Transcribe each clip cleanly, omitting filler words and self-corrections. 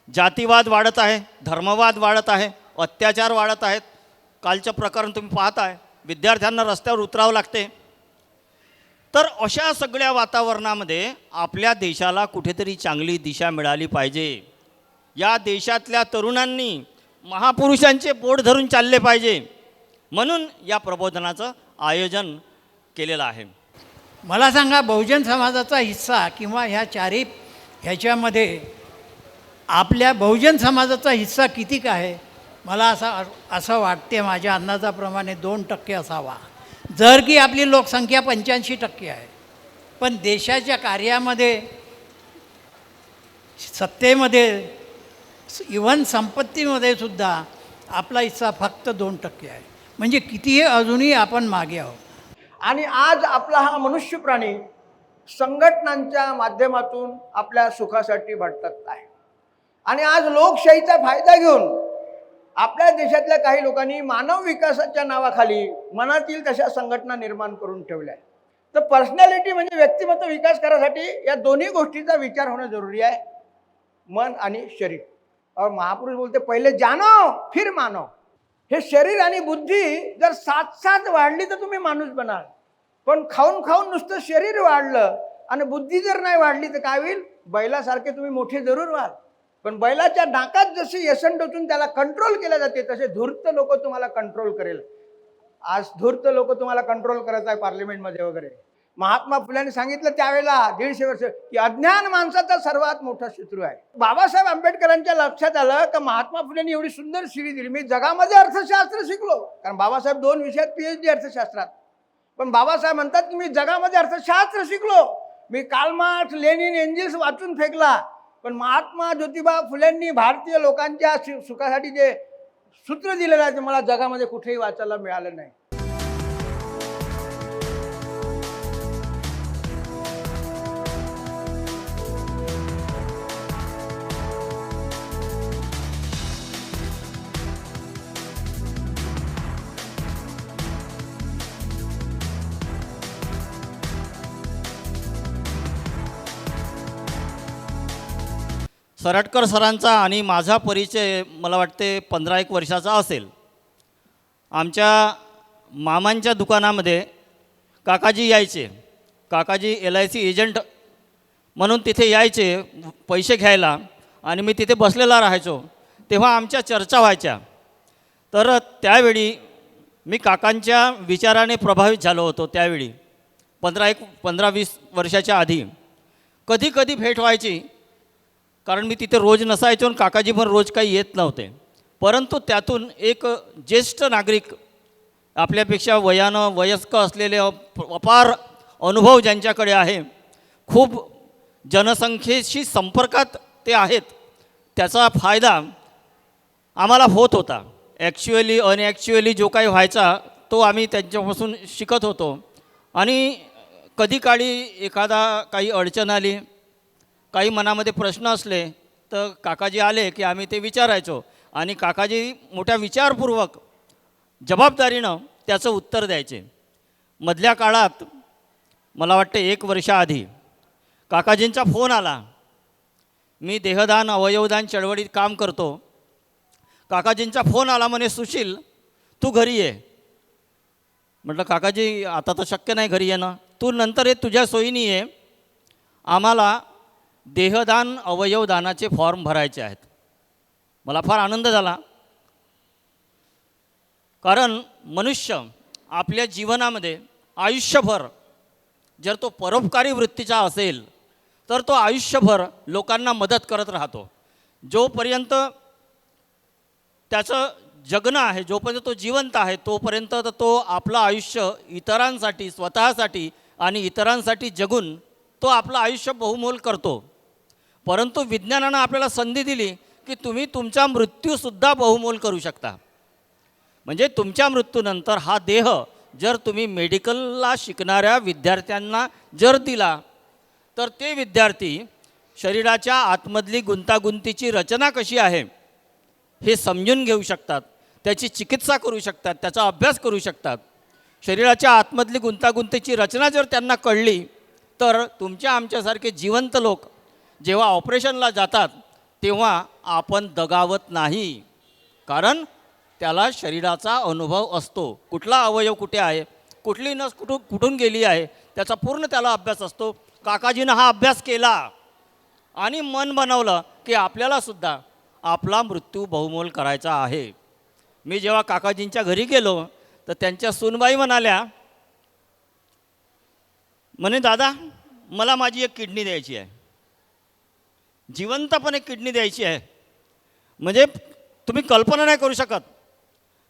जातीवाद वाढत आहे, धर्मवाद वाढत आहे, अत्याचार वाढत आहेत. कालचं प्रकरण तुम्ही पाहताय, विद्यार्थ्यांना रस्त्यावर उतरावं लागते. तर अशा सगळ्या वातावरणामध्ये आपल्या देशाला कुठेतरी चांगली दिशा मिळाली पाहिजे. या देशातल्या तरुणांनी महापुरुषांचे पोट धरून चालले पाहिजे, म्हणून या प्रबोधनाचं आयोजन केलेलं आहे. मला सांगा, बहुजन समाजाचा हिस्सा किंवा ह्या चारही ह्याच्यामध्ये आपल्या बहुजन समाजाचा हिस्सा किती काय आहे? मला असं वाटते, माझ्या अंदाजाप्रमाणे 2% असावा, जर की आपली लोकसंख्या 85% आहे. पण देशाच्या कार्यामध्ये, सत्तेमध्ये, इव्हन संपत्तीमध्ये सुद्धा आपला हिस्सा फक्त 2% आहे. म्हणजे कितीही अजूनही आपण मागे आहोत. आणि आज आपला हा मनुष्य प्राणी संघटनांच्या माध्यमातून आपल्या सुखासाठी भटकत आहे. आणि आज लोकशाहीचा फायदा घेऊन आपल्या देशातल्या काही लोकांनी मानव विकासाच्या नावाखाली मनातील तशा संघटना निर्माण करून ठेवल्या. तर पर्सनॅलिटी म्हणजे व्यक्तिमत्व विकास करायसाठी या दोन्ही गोष्टीचा विचार होणं जरुरी आहे, मन आणि शरीर. और महापुरुष बोलते, पहिले जानो फिर मानो. हे शरीर आणि बुद्धी जर साथ वाढली तर तुम्ही माणूस बनाल. पण खाऊन खाऊन नुसतं शरीर वाढलं आणि बुद्धी जर नाही वाढली तर काय होईल? बैलासारखे तुम्ही मोठे जरूर व्हाल, पण बैलाच्या नाकात जशी यसन टोचून त्याला कंट्रोल केले जाते, तसे धूर्त लोक तुम्हाला कंट्रोल करेल. आज धूर्त लोक तुम्हाला कंट्रोल करत आहे पार्लमेंटमध्ये वगैरे. महात्मा फुल्यांनी सांगितलं त्यावेळेला 150 वर्ष की अज्ञान माणसाचा सर्वात मोठा शत्रू आहे. बाबासाहेब आंबेडकरांच्या लक्षात आलं की महात्मा फुलेंनी एवढी सुंदर शिवी दिली. मी जगामध्ये अर्थशास्त्र शिकलो, कारण बाबासाहेब 2 विषयात PhD अर्थशास्त्रात. पण बाबासाहेब म्हणतात की मी जगामध्ये अर्थशास्त्र शिकलो, मी कार्ल मार्क्स, लेनिन, एंजिल्स वाचून फेकला, पण महात्मा ज्योतिबा फुलेंनी भारतीय लोकांच्या सुखासाठी जे सूत्र दिलेलं आहे ते मला जगामध्ये कुठेही वाचायला मिळालं नाही. सरटकर सरांचा आणि माझा परिचय मला वाटते 15-1 वर्षाचा असेल. आमच्या मामांच्या दुकानामध्ये काकाजी यायचे. काकाजी LIC एजंट म्हणून तिथे यायचे पैसे घ्यायला, आणि मी तिथे बसलेला राहायचो. तेव्हा आमच्या चर्चा व्हायच्या. तर त्यावेळी मी काकांच्या विचाराने प्रभावित झालो होतो. त्यावेळी 15-20 वर्षाच्या आधी कधी कधी भेट व्हायची, कारण मी तिथे रोज नसायचो आणि काकाजी पण रोज काही येत नव्हते. परंतु त्यातून एक ज्येष्ठ नागरिक, आपल्यापेक्षा वयानं वयस्क असलेले, अपार अनुभव ज्यांच्याकडे आहे, खूप जनसंख्येशी संपर्कात ते आहेत, त्याचा फायदा आम्हाला होत होता. ॲक्च्युअली अनॲक्च्युअली जो काही व्हायचा तो आम्ही त्यांच्यापासून शिकत होतो. आणि कधी काळी एखादा काही अडचण आली, काही मनामध्ये प्रश्न असले तर काकाजी आले की आम्ही ते विचारायचो, आणि काकाजी मोठ्या विचारपूर्वक जबाबदारीनं त्याचं उत्तर द्यायचे. मधल्या काळात मला वाटते 1 वर्षाआधी काकाजींचा फोन आला. मी देहदान अवयवदान चळवळीत काम करतो. काकाजींचा फोन आला, म्हणे सुशील तू घरी ये. म्हटलं काकाजी आता तर शक्य नाही घरी येणं, तू नंतर ये, तुझ्या सोयीने ये, आम्हाला देहदान अवयवदानाचे फॉर्म भरायचे आहेत. मला फार आनंद झाला, कारण मनुष्य आपल्या जीवनामध्ये आयुष्यभर जर तो परोपकारी वृत्तीचा असेल तर तो आयुष्यभर लोकांना मदत करत राहतो. जोपर्यंत त्याचं जगणं आहे, जोपर्यंत तो जिवंत आहे, तोपर्यंत तो आपलं आयुष्य इतरांसाठी, स्वतःसाठी आणि इतरांसाठी जगून तो आपलं आयुष्य बहुमोल करतो. परंतु विज्ञानानं आपल्याला संधी दिली की तुम्ही तुमचा मृत्यूसुद्धा बहुमोल करू शकता. म्हणजे तुमच्या मृत्यूनंतर हा देह जर तुम्ही मेडिकलला शिकणाऱ्या विद्यार्थ्यांना जर दिला तर ते विद्यार्थी शरीराच्या आतमधली गुंतागुंतीची रचना कशी आहे हे समजून घेऊ शकतात, त्याची चिकित्सा करू शकतात, त्याचा अभ्यास करू शकतात. शरीराच्या आतमधली गुंतागुंतीची रचना जर त्यांना कळली तर तुमच्या आमच्यासारखे जिवंत लोक जेव्हा ऑपरेशनला जातात तेव्हा आपण दगावत नाही, कारण त्याला शरीराचा अनुभव असतो. कुठला अवयव कुठे आहे, कुठली नस कुठून गेली आहे, त्याचा पूर्ण त्याला अभ्यास असतो. काकाजीनं हा अभ्यास केला आणि मन बनवलं की आपल्यालासुद्धा आपला मृत्यू बहुमोल करायचा आहे. मी जेव्हा काकाजींच्या घरी गेलो तर त्यांच्या सूनबाई म्हणाल्या, म्हणे दादा मला माझी एक किडनी द्यायची आहे, जिवंतपणे किडनी द्यायची आहे. म्हणजे तुम्ही कल्पना नाही करू शकत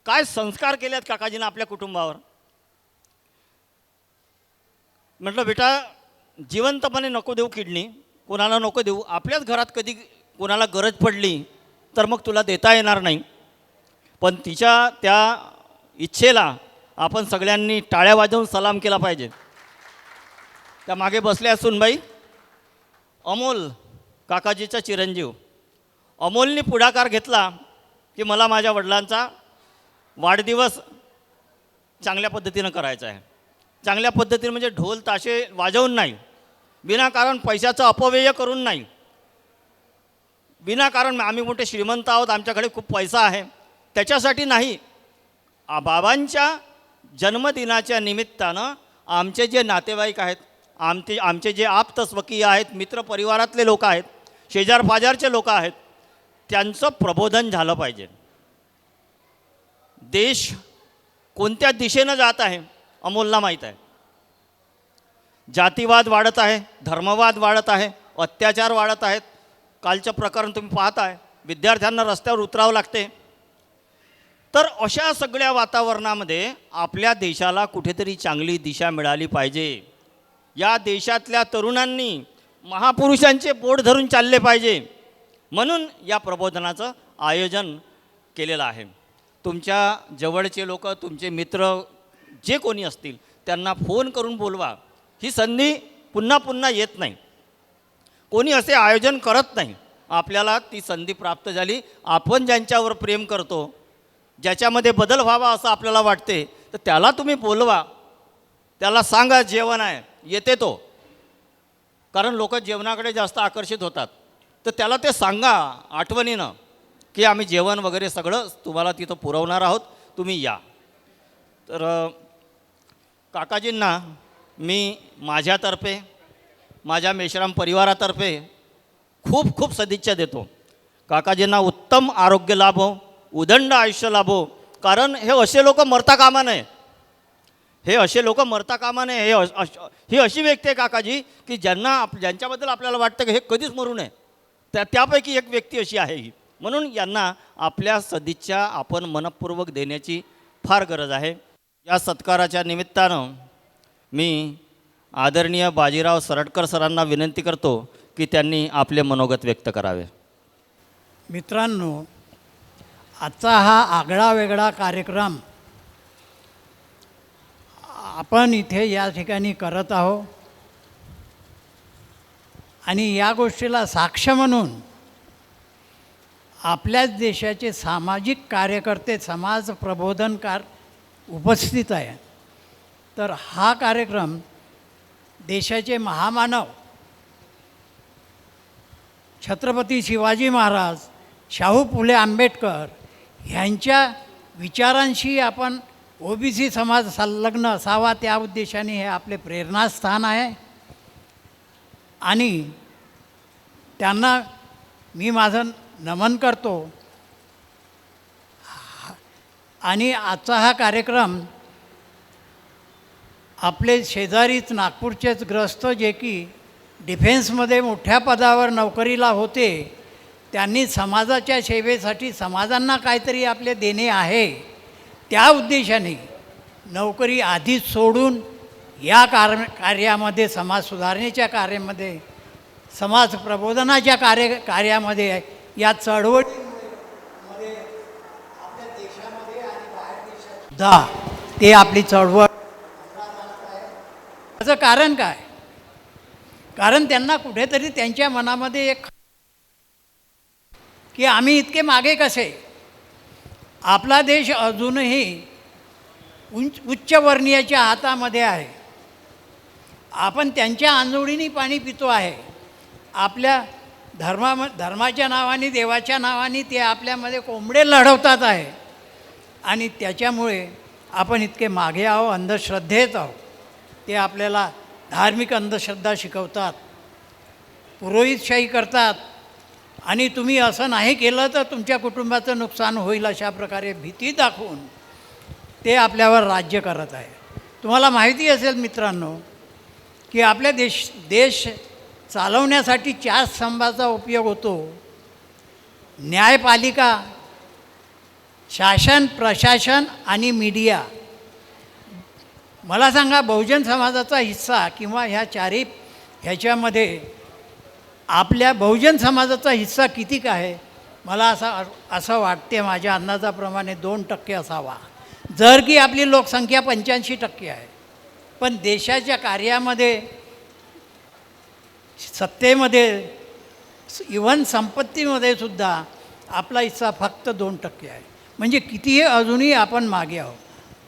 काय संस्कार केले आहेत काकाजीनं आपल्या कुटुंबावर. म्हटलं बेटा जिवंतपणे नको देऊ किडनी, कोणाला नको देऊ. आपल्याच घरात कधी कोणाला गरज पडली तर मग तुला देता येणार नाही. पण तिच्या त्या इच्छेला आपण सगळ्यांनी टाळ्या वाजवून सलाम केला पाहिजे. त्या मागे बसल्या सुनबाई अमोल, काकाजीचा चिरंजीव. अमोलनी पुढाकार घेतला की मला माझ्या वडिलांचा वाढदिवस चांगल्या पद्धतीनं करायचा आहे. चांगल्या पद्धतीने म्हणजे ढोल ताशे वाजवून नाही, विनाकारण पैशाचं अपव्यय करून नाही, विनाकारण आम्ही मोठे श्रीमंत आहोत आमच्याकडे खूप पैसा आहे त्याच्यासाठी नाही. बाबांच्या जन्मदिनाच्या निमित्तानं आमचे जे नातेवाईक आहेत, आमचे जे आप्तस्वकीय आहेत, मित्रपरिवारातले लोक आहेत, शेजारपाजारचे लोक आहेत, त्यांचं प्रबोधन झालं पाहिजे. देश कोणत्या दिशेनं जात आहे अमोलला माहीत आहे. जातीवाद वाढत आहे, धर्मवाद वाढत आहे, अत्याचार वाढत आहेत. कालचं प्रकरण तुम्ही पाहताय, विद्यार्थ्यांना रस्त्यावर उतरावं लागते. तर अशा सगळ्या वातावरणामध्ये आपल्या देशाला कुठेतरी चांगली दिशा मिळाली पाहिजे. या देशातल्या तरुणांनी महापुरुषांचे बोट धरून चालले पाहिजे. म्हणून या प्रबोधनाचं आयोजन केलेलं आहे. तुमच्या जवळचे लोक, तुमचे मित्र जे कोणी असतील त्यांना फोन करून बोलवा. ही संधी पुन्हा पुन्हा येत नाही, कोणी असे आयोजन करत नाही. आपल्याला ती संधी प्राप्त झाली. आपण ज्यांच्यावर प्रेम करतो, ज्याच्यामध्ये बदल व्हावा असं आपल्याला वाटते, तर त्याला तुम्ही बोलवा, त्याला सांगा जेवण आहे, येते तो. कारण लोक जेवणाकडे जास्त आकर्षित होतात. तर त्याला ते सांगा आठवणीनं की आम्ही जेवण वगैरे सगळं तुम्हाला तिथं पुरवणार आहोत, तुम्ही या. तर काकाजींना मी माझ्यातर्फे, माझ्या मेश्राम परिवारातर्फे खूप खूप सदिच्छा देतो. काकाजींना उत्तम आरोग्य लाभो, उदंड आयुष्य लाभो. कारण हे असे लोक मरता कामा नये, हे असे लोक मरता कामा नये. ही अशी व्यक्ती आहे काकाजी की ज्यांच्याबद्दल आपल्याला वाटतं की हे कधीच मरू नये, त्यापैकी एक व्यक्ती अशी आहे ही. म्हणून यांना आपल्या सदिच्छा आपण मनपूर्वक देण्याची फार गरज आहे. या सत्काराच्या निमित्तानं मी आदरणीय बाजीराव सरटकर सरांना विनंती करतो की त्यांनी आपले मनोगत व्यक्त करावे. मित्रांनो, आजचा हा आगळा वेगळा कार्यक्रम आपण इथे या ठिकाणी करत आहोत आणि या गोष्टीला साक्ष म्हणून आपल्याच देशाचे सामाजिक कार्यकर्ते, समाज प्रबोधनकार उपस्थित आहे. तर हा कार्यक्रम देशाचे महामानव छत्रपती शिवाजी महाराज, शाहू फुले आंबेडकर ह्यांच्या विचारांशी आपण ओबीसी समाज संलग्न असावा, त्या उद्देशाने हे आपले प्रेरणास्थान आहे. आणि त्यांना मी माझं नमन करतो. आणि आजचा हा कार्यक्रम आपले शेजारीच नागपूरचेच ग्रस्त, जे की डिफेन्समध्ये मोठ्या पदावर नोकरीला होते, त्यांनी समाजाच्या सेवेसाठी समाजांना काहीतरी आपले देणे आहे, त्या उद्देशाने नोकरी आधीच सोडून या कार्यामध्ये, समाज सुधारणेच्या कार्यामध्ये, समाज प्रबोधनाच्या कार्यामध्ये, या चळवळीमध्ये आपल्या देशामध्ये आणि बाहेर देशात सुद्धा ते आपली चळवळ. त्याचं कारण काय? कारण त्यांना कुठेतरी त्यांच्या मनामध्ये एक की आम्ही इतके मागे कसे. आपला देश अजूनही उच्चवर्णीयाच्या हातामध्ये आहे. आपण त्यांच्या आंजोळीने पाणी पितो आहे. आपल्या धर्माच्या नावाने, देवाच्या नावाने ते आपल्यामध्ये कोंबडे लढवतात आहे. आणि त्याच्यामुळे आपण इतके मागे आहो, अंधश्रद्धेत आहो. ते आपल्याला धार्मिक अंधश्रद्धा शिकवतात, पुरोहितशाही करतात, आणि तुम्ही असं नाही केलं तर तुमच्या कुटुंबाचं नुकसान होईल अशा प्रकारे भीती दाखवून ते आपल्यावर राज्य करत आहे. तुम्हाला माहिती असेल मित्रांनो की आपल्या देश चालवण्यासाठी 4 स्तंभाचा उपयोग होतो: न्यायपालिका, शासन, प्रशासन आणि मीडिया. मला सांगा, बहुजन समाजाचा हिस्सा किंवा ह्याच्यामध्ये आपल्या बहुजन समाजाचा हिस्सा किती आहे? मला असं वाटते, माझ्या अंदाजाप्रमाणे 2% असावा, जर की आपली लोकसंख्या 85% आहे. पण देशाच्या कार्यामध्ये, सत्तेमध्ये, इव्हन संपत्तीमध्ये सुद्धा आपला हिस्सा फक्त 2% आहे. म्हणजे कितीही अजूनही आपण मागे आहोत.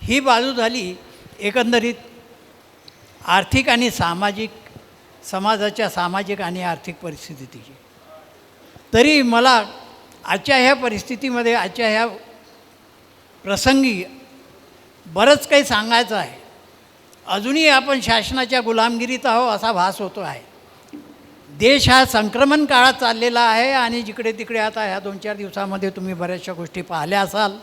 ही बाजू झाली एकंदरीत आर्थिक आणि समाजाच्या सामाजिक आणि आर्थिक परिस्थितीची. तरी मला आजच्या ह्या परिस्थितीमध्ये, आजच्या ह्या प्रसंगी बरंच काही सांगायचं आहे. अजूनही आपण शासनाच्या गुलामगिरीत आहो असा भास होतो आहे. देश हा संक्रमण काळात चाललेला आहे आणि जिकडे तिकडे आता ह्या 2-4 दिवसामध्ये तुम्ही बऱ्याचशा गोष्टी पाहिल्या असाल.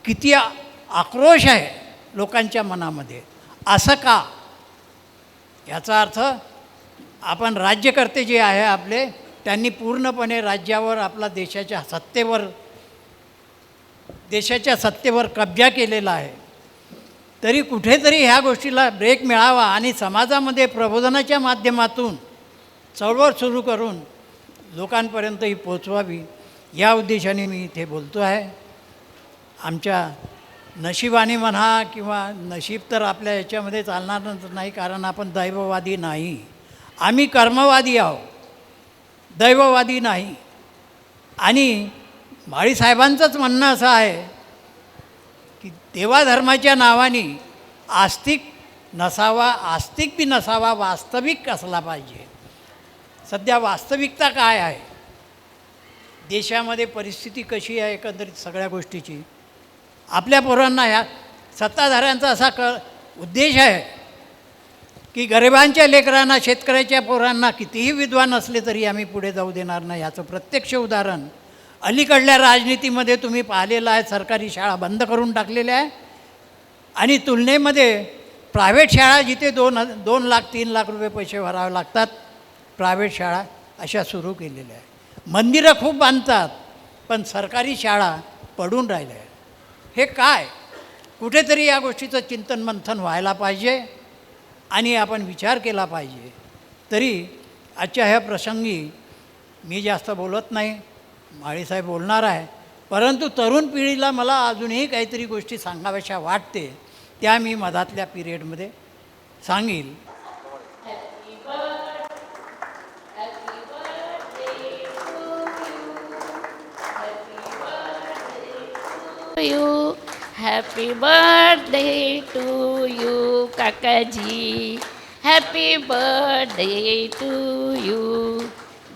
किती आक्रोश आहे लोकांच्या मनामध्ये. असं का? याचा अर्थ आपण राज्यकर्ते जे आहे आपले, त्यांनी पूर्णपणे राज्यावर, आपला देशाच्या सत्तेवर कब्जा केलेला आहे. तरी कुठेतरी ह्या गोष्टीला ब्रेक मिळावा आणि समाजामध्ये प्रबोधनाच्या माध्यमातून चळवळ सुरू करून लोकांपर्यंत ही पोचवावी, या उद्देशाने मी इथे बोलतो आहे. आमच्या नशिबाने म्हणा, किंवा नशीब तर आपल्या याच्यामध्ये चालणारच नाही, कारण आपण दैववादी नाही, आम्ही कर्मवादी आहोत, दैववादी नाही. आणि माळीसाहेबांचंच म्हणणं असं आहे की देवाधर्माच्या नावाने आस्तिक बी नसावा, वास्तविक असला पाहिजे. सध्या वास्तविकता काय आहे, देशामध्ये परिस्थिती कशी आहे, एकंदरीत सगळ्या गोष्टीची. आपल्या पोरांना, ह्या सत्ताधाऱ्यांचा असा उद्देश आहे की गरिबांच्या लेकरांना, शेतकऱ्याच्या पोरांना कितीही विद्वान असले तरी आम्ही पुढे जाऊ देणार नाही. याचं प्रत्यक्ष उदाहरण अलीकडल्या राजनीतीमध्ये तुम्ही पाहिलेलं आहे. सरकारी शाळा बंद करून टाकलेल्या आहे आणि तुलनेमध्ये प्रायव्हेट शाळा, जिथे 2 लाख 3 लाख रुपये पैसे भरावे लागतात, प्रायव्हेट शाळा अशा सुरू केलेल्या आहे. मंदिरं खूप बांधतात, पण सरकारी शाळा पडून राहिल्या आहेत. हे काय? कुठेतरी या गोष्टीचं चिंतन मंथन व्हायला पाहिजे आणि आपण विचार केला पाहिजे. तरी आजच्या ह्या प्रसंगी मी जास्त बोलत नाही, माळीसाहेब बोलणार आहे. परंतु तरुण पिढीला मला अजूनही काहीतरी गोष्टी सांगाव्याशा वाटते, त्या मी मधातल्या पिरियडमध्ये सांगील. Happy birthday to you, Kakaji. Happy birthday to you.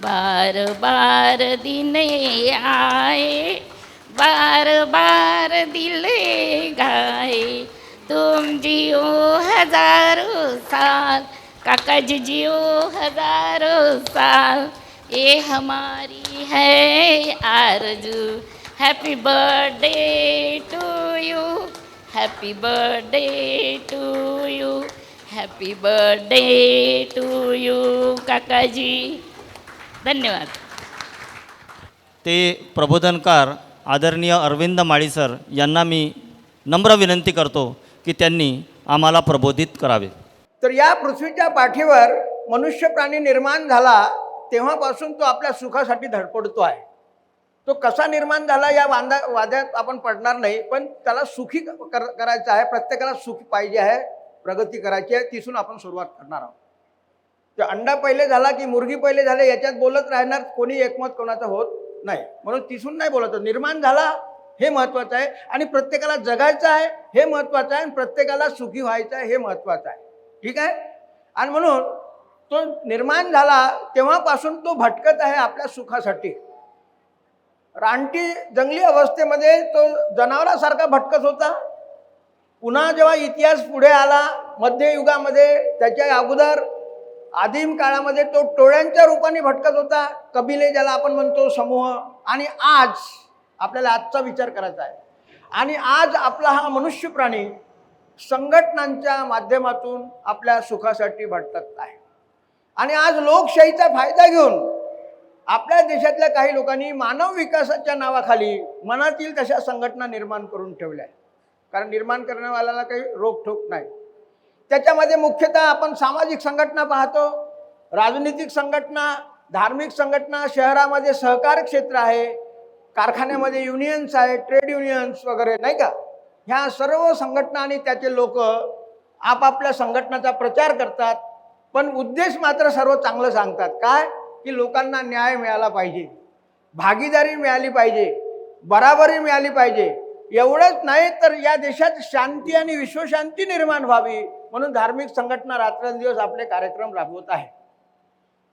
बार बार दिन आए, बार बार दिल गाए. तुम जियो हजारों साल, काकाजी जियो हजारों साल. ये हमारी है आरज़ू. Happy birthday to you, happy birthday to you, happy birthday to you, काकाजी. धन्यवाद. ते प्रबोधनकार आदरणीय अरविंद माळी सर यांना मी नम्र विनंती करतो की त्यांनी आम्हाला प्रबोधित करावे. तर या पृथ्वीच्या पाठीवर मनुष्य प्राणी निर्माण झाला तेव्हापासून तो आपल्या सुखासाठी धडपडतो आहे. तो कसा निर्माण झाला या वाद्यात आपण पडणार नाही, पण त्याला सुखी करायचं आहे. प्रत्येकाला सुखी पाहिजे आहे, प्रगती करायची आहे, तिथून आपण सुरुवात करणार आहोत. तर अंडा पहिले झाला की मुर्गी पहिले झाले याच्यात बोलत राहणार, कोणी एकमत कोणाचं होत नाही. म्हणून तिथून नाही बोलत. निर्माण झाला हे महत्त्वाचं आहे आणि प्रत्येकाला जगायचं आहे हे महत्त्वाचं आहे आणि प्रत्येकाला सुखी व्हायचं आहे हे महत्त्वाचं आहे. ठीक आहे. आणि म्हणून तो निर्माण झाला तेव्हापासून तो भटकत आहे आपल्या सुखासाठी. रानटी जंगली अवस्थेमध्ये तो जनावरासारखा भटकत होता. पुन्हा जेव्हा इतिहास पुढे आला मध्ययुगामध्ये, त्याच्या अगोदर आदिम काळामध्ये तो टोळ्यांच्या रूपाने भटकत होता, कबिले ज्याला आपण म्हणतो, समूह. आणि आज आपल्याला आजचा विचार करायचा आहे. आणि आज आपला हा मनुष्य प्राणी संघटनांच्या माध्यमातून आपल्या सुखासाठी भटकत आहे. आणि आज लोकशाहीचा फायदा घेऊन आपल्या देशातल्या काही लोकांनी मानव विकासाच्या नावाखाली मनातील तशा संघटना निर्माण करून ठेवल्या आहेत. कारण निर्माण करण्यावाल्याला काही रोकठोक नाही. त्याच्यामध्ये मुख्यतः आपण सामाजिक संघटना पाहतो, राजनीतिक संघटना, धार्मिक संघटना, शहरामध्ये सहकार क्षेत्र आहे, कारखान्यामध्ये युनियन्स आहे, ट्रेड युनियन्स वगैरे, नाही का. ह्या सर्व संघटना आणि त्याचे लोक आपापल्या संघटनाचा प्रचार करतात, पण उद्देश मात्र सर्व चांगलं सांगतात. काय की लोकांना न्याय मिळाला पाहिजे, भागीदारी मिळाली पाहिजे, बराबरी मिळाली पाहिजे. एवढंच नाही तर या देशात शांती आणि विश्वशांती निर्माण व्हावी म्हणून धार्मिक संघटना रात्रंदिवस आपले कार्यक्रम राबवत आहे.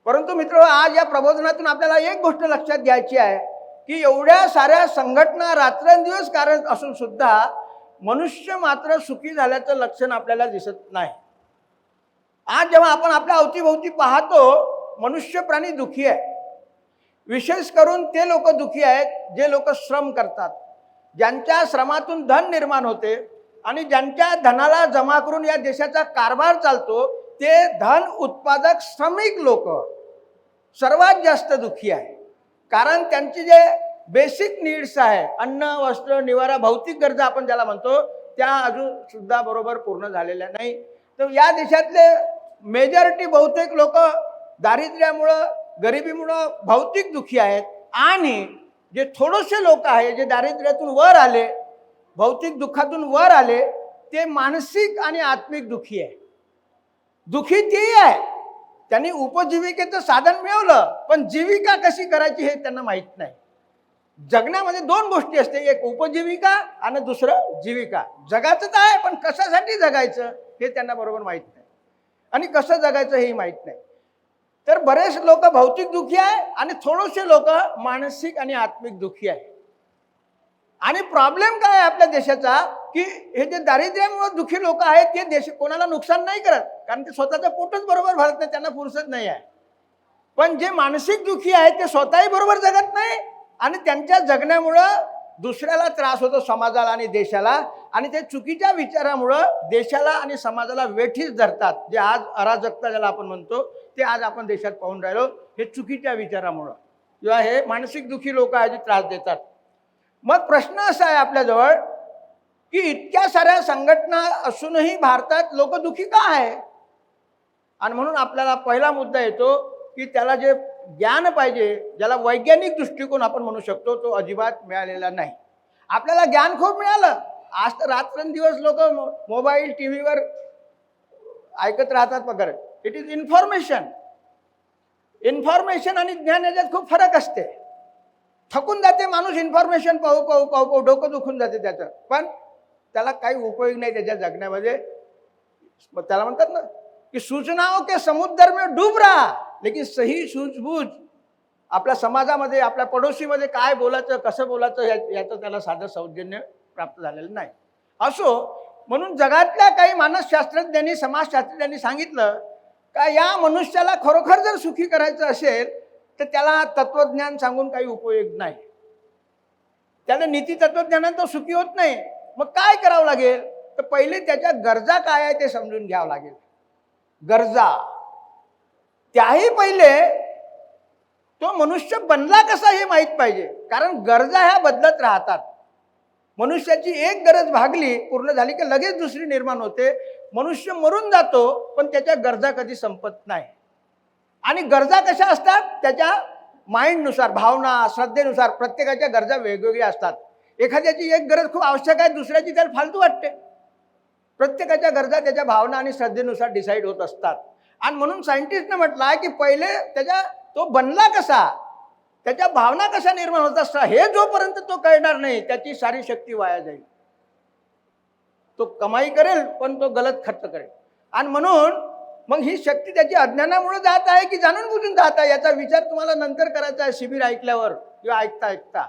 परंतु मित्र, आज या प्रबोधनातून आपल्याला एक गोष्ट लक्षात घ्यायची आहे की एवढ्या साऱ्या संघटना रात्रंदिवस कार्यरत असून सुद्धा मनुष्य मात्र सुखी झाल्याचं लक्षण आपल्याला दिसत नाही. आज जेव्हा आपण आपल्या अवतीभोवती पाहतो, मनुष्य प्राणी दुःखी आहे. विशेष करून ते लोक दुःखी आहेत जे लोक श्रम करतात, ज्यांच्या श्रमातून धन निर्माण होते आणि ज्यांच्या धनाला जमा करून या देशाचा कारभार चालतो, ते धन उत्पादक श्रमिक लोक सर्वात जास्त दुःखी आहे. कारण त्यांची जे बेसिक नीड्स आहे, अन्न, वस्त्र, निवारा, भौतिक गरजा आपण ज्याला म्हणतो, त्या अजून सुद्धा बरोबर पूर्ण झालेल्या नाही. तर या देशातले मेजॉरिटी बहुतेक लोक दारिद्र्यामुळं, गरिबीमुळं भौतिक दुःखी आहेत. आणि जे थोडेसे लोक आहे जे दारिद्र्यातून वर आले, भौतिक दुःखातून वर आले, ते मानसिक आणि आत्मिक दुःखी आहे. दुःखी तेही आहे, त्यांनी उपजीविकेचं साधन मिळवलं, पण जीविका कशी करायची हे त्यांना माहीत नाही. जगण्यामध्ये दोन गोष्टी असते, एक उपजीविका आणि दुसरं जीविका. जगाचं तर आहे, पण कशासाठी जगायचं हे त्यांना बरोबर माहीत नाही, आणि कसं जगायचं हेही माहीत नाही. तर बरेच लोक भौतिक दुःखी आहे आणि थोडेसे लोक मानसिक आणि आत्मिक दुःखी आहे. आणि प्रॉब्लेम काय आहे आपल्या देशाचा की हे जे दारिद्र्यामुळे दुःखी लोक आहेत ते देश कोणाला नुकसान नाही करत, कारण ते स्वतःचं पोटच बरोबर भरत नाही, त्यांना फुरसत नाही आहे. पण जे मानसिक दुःखी आहेत ते स्वतःही बरोबर जगत नाही आणि त्यांच्या जगण्यामुळं दुसऱ्याला त्रास होतो, समाजाला आणि देशाला. आणि ते चुकीच्या विचारामुळं देशाला आणि समाजाला वेठीस धरतात. जे आज अराजकता ज्याला आपण म्हणतो, ते आज आपण देशात पाहून राहिलो, हे चुकीच्या विचारामुळं किंवा हे मानसिक दुःखी लोक आहेत जे त्रास देतात. मग प्रश्न असा आहे आपल्याजवळ की इतक्या साऱ्या संघटना असूनही भारतात लोक दुःखी का आहे. आणि म्हणून आपल्याला पहिला मुद्दा येतो की त्याला जे ज्ञान पाहिजे, ज्याला वैज्ञानिक दृष्टिकोन आपण म्हणू शकतो, तो अजिबात मिळालेला नाही. आपल्याला ज्ञान खूप मिळालं. आज तर रात्रंदिवस लोक मोबाईल, टी व्हीवर ऐकत राहतात वगैरे. It is information. इन्फॉर्मेशन आणि ज्ञान याच्यात खूप फरक असते. थकून जाते माणूस इन्फॉर्मेशन पाहू पाहू पाहू पाहू, डोकं दुखून जाते त्याचं, पण त्याला काही उपयोग नाही त्याच्या जगण्यामध्ये. त्याला म्हणतात ना की सूचनाओं के समुद्र में डूब रहा लेकिन सही सूझबूझ आपल्या समाजामध्ये, आपल्या पडोशीमध्ये काय बोलायचं, कसं बोलायचं याचं त्याला साधं सौजन्य प्राप्त झालेलं नाही. असो, म्हणून जगातल्या काही मानसशास्त्रज्ञांनी, समाजशास्त्रज्ञांनी सांगितलं का या मनुष्याला खरोखर जर सुखी करायचं असेल तर त्याला तत्वज्ञान सांगून काही उपयोग नाही. त्याला नीती तत्वज्ञानात तो सुखी होत नाही. मग काय करावं लागेल तर पहिले त्याच्या गरजा काय आहे ते समजून घ्यावं लागेल. गरजा, त्याही पहिले तो मनुष्य बनला कसा हे माहीत पाहिजे, कारण गरजा ह्या बदलत राहतात. मनुष्याची एक गरज भागली, पूर्ण झाली की लगेच दुसरी निर्माण होते. मनुष्य मरून जातो पण त्याच्या गरजा कधी संपत नाही. आणि गरजा कशा असतात, त्याच्या माइंडनुसार, भावना, श्रद्धेनुसार प्रत्येकाच्या गरजा वेगवेगळ्या असतात. एखाद्याची एक गरज खूप आवश्यक आहे, दुसऱ्याची त्याला फालतू वाटते. प्रत्येकाच्या गरजा त्याच्या भावना आणि श्रद्धेनुसार डिसाईड होत असतात. आणि म्हणून सायंटिस्टने म्हटलं आहे की पहिले तो बनला कसा, त्याच्या भावना कशा निर्माण होत असतात, हे जोपर्यंत तो कळणार नाही त्याची सारी शक्ती वाया जाईल. तो कमाई करेल पण तो गलत खर्च करेल. आणि म्हणून मग ही शक्ती त्याची अज्ञानामुळे जात आहे की जाणून बुजून जात आहे, याचा विचार तुम्हाला नंतर करायचा आहे शिबिर ऐकल्यावर किंवा ऐकता ऐकता.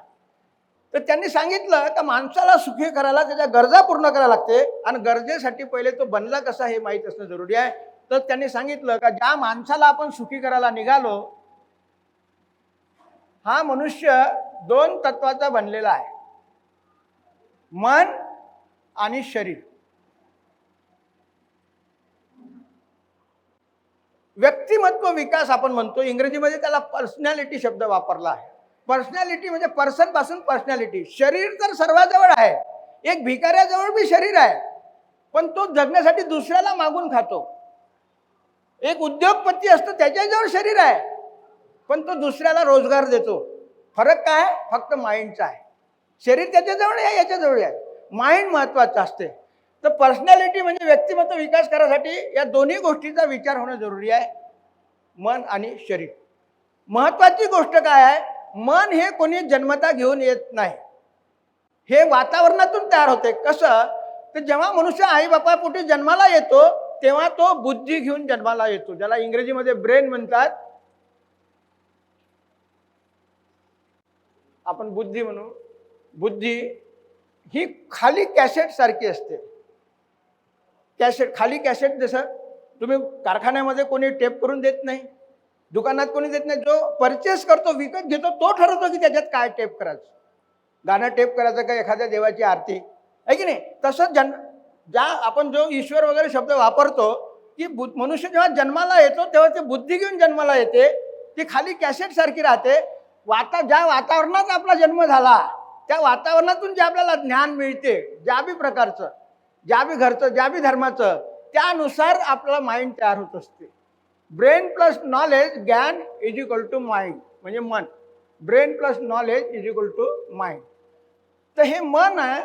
तर त्यांनी सांगितलं का माणसाला सुखी करायला त्याच्या गरजा पूर्ण करायला लागते, आणि गरजेसाठी पहिले तो बनला कसा हे माहीत असणं जरुरी आहे. तर त्यांनी सांगितलं का ज्या माणसाला आपण सुखी करायला निघालो, हा मनुष्य 2 तत्वाचा बनलेला आहे, मन आणि शरीर. व्यक्तिमत्व विकास आपण म्हणतो, इंग्रजीमध्ये त्याला पर्सनॅलिटी शब्द वापरला आहे. पर्सनॅलिटी म्हणजे पर्सन पासून पर्सनॅलिटी. शरीर तर सर्वाजवळ आहे, एक भिकाऱ्याजवळ बी शरीर आहे, पण तो जगण्यासाठी दुसऱ्याला मागून खातो. एक उद्योगपती असतो, त्याच्याजवळ शरीर आहे, पण तो दुसऱ्याला रोजगार देतो. फरक काय? फक्त माइंडचा आहे. शरीर त्याच्याजवळ आहे, याच्याजवळ आहे, माइंड महत्वाचं असते. तर पर्सनॅलिटी म्हणजे व्यक्तिमत्व विकास करायसाठी या दोन्ही गोष्टीचा विचार होणं जरुरी आहे, मन आणि शरीर. महत्वाची गोष्ट काय आहे? मन हे कोणी जन्मता घेऊन येत नाही, हे वातावरणातून तयार होते. कसं? तर जेव्हा मनुष्य आई बापा पोटी जन्माला येतो तेव्हा तो बुद्धी घेऊन जन्माला येतो, ज्याला इंग्रजीमध्ये ब्रेन म्हणतात, आपण बुद्धी म्हणू. बुद्धी ही खाली कॅसेट सारखी असते. कॅसेट, खाली कॅसेट. जसं तुम्ही कारखान्यामध्ये कोणी टेप करून देत नाही, दुकानात कोणी देत नाही, जो परचेस करतो, विकत घेतो, तो ठरवतो की त्याच्यात काय टेप करायचं, गाणं टेप करायचं का एखाद्या देवाची आरती, आहे की नाही? तसंच ज्या आपण जो ईश्वर वगैरे शब्द वापरतो, की मनुष्य जेव्हा जन्माला येतो तेव्हा ते बुद्धी घेऊन जन्माला येते, ती खाली कॅसेट सारखी राहते. ज्या वातावरणात आपला जन्म झाला त्या वातावरणातून जे आपल्याला ज्ञान मिळते, ज्या बी प्रकारचं, ज्या बी घरचं, ज्या बी धर्माचं, त्यानुसार आपला माइंड तयार होत असते. ब्रेन प्लस नॉलेज, ज्ञान इज इक्वल टू माइंड, म्हणजे मन. Brain plus knowledge is equal to mind. तर हे मन आहे.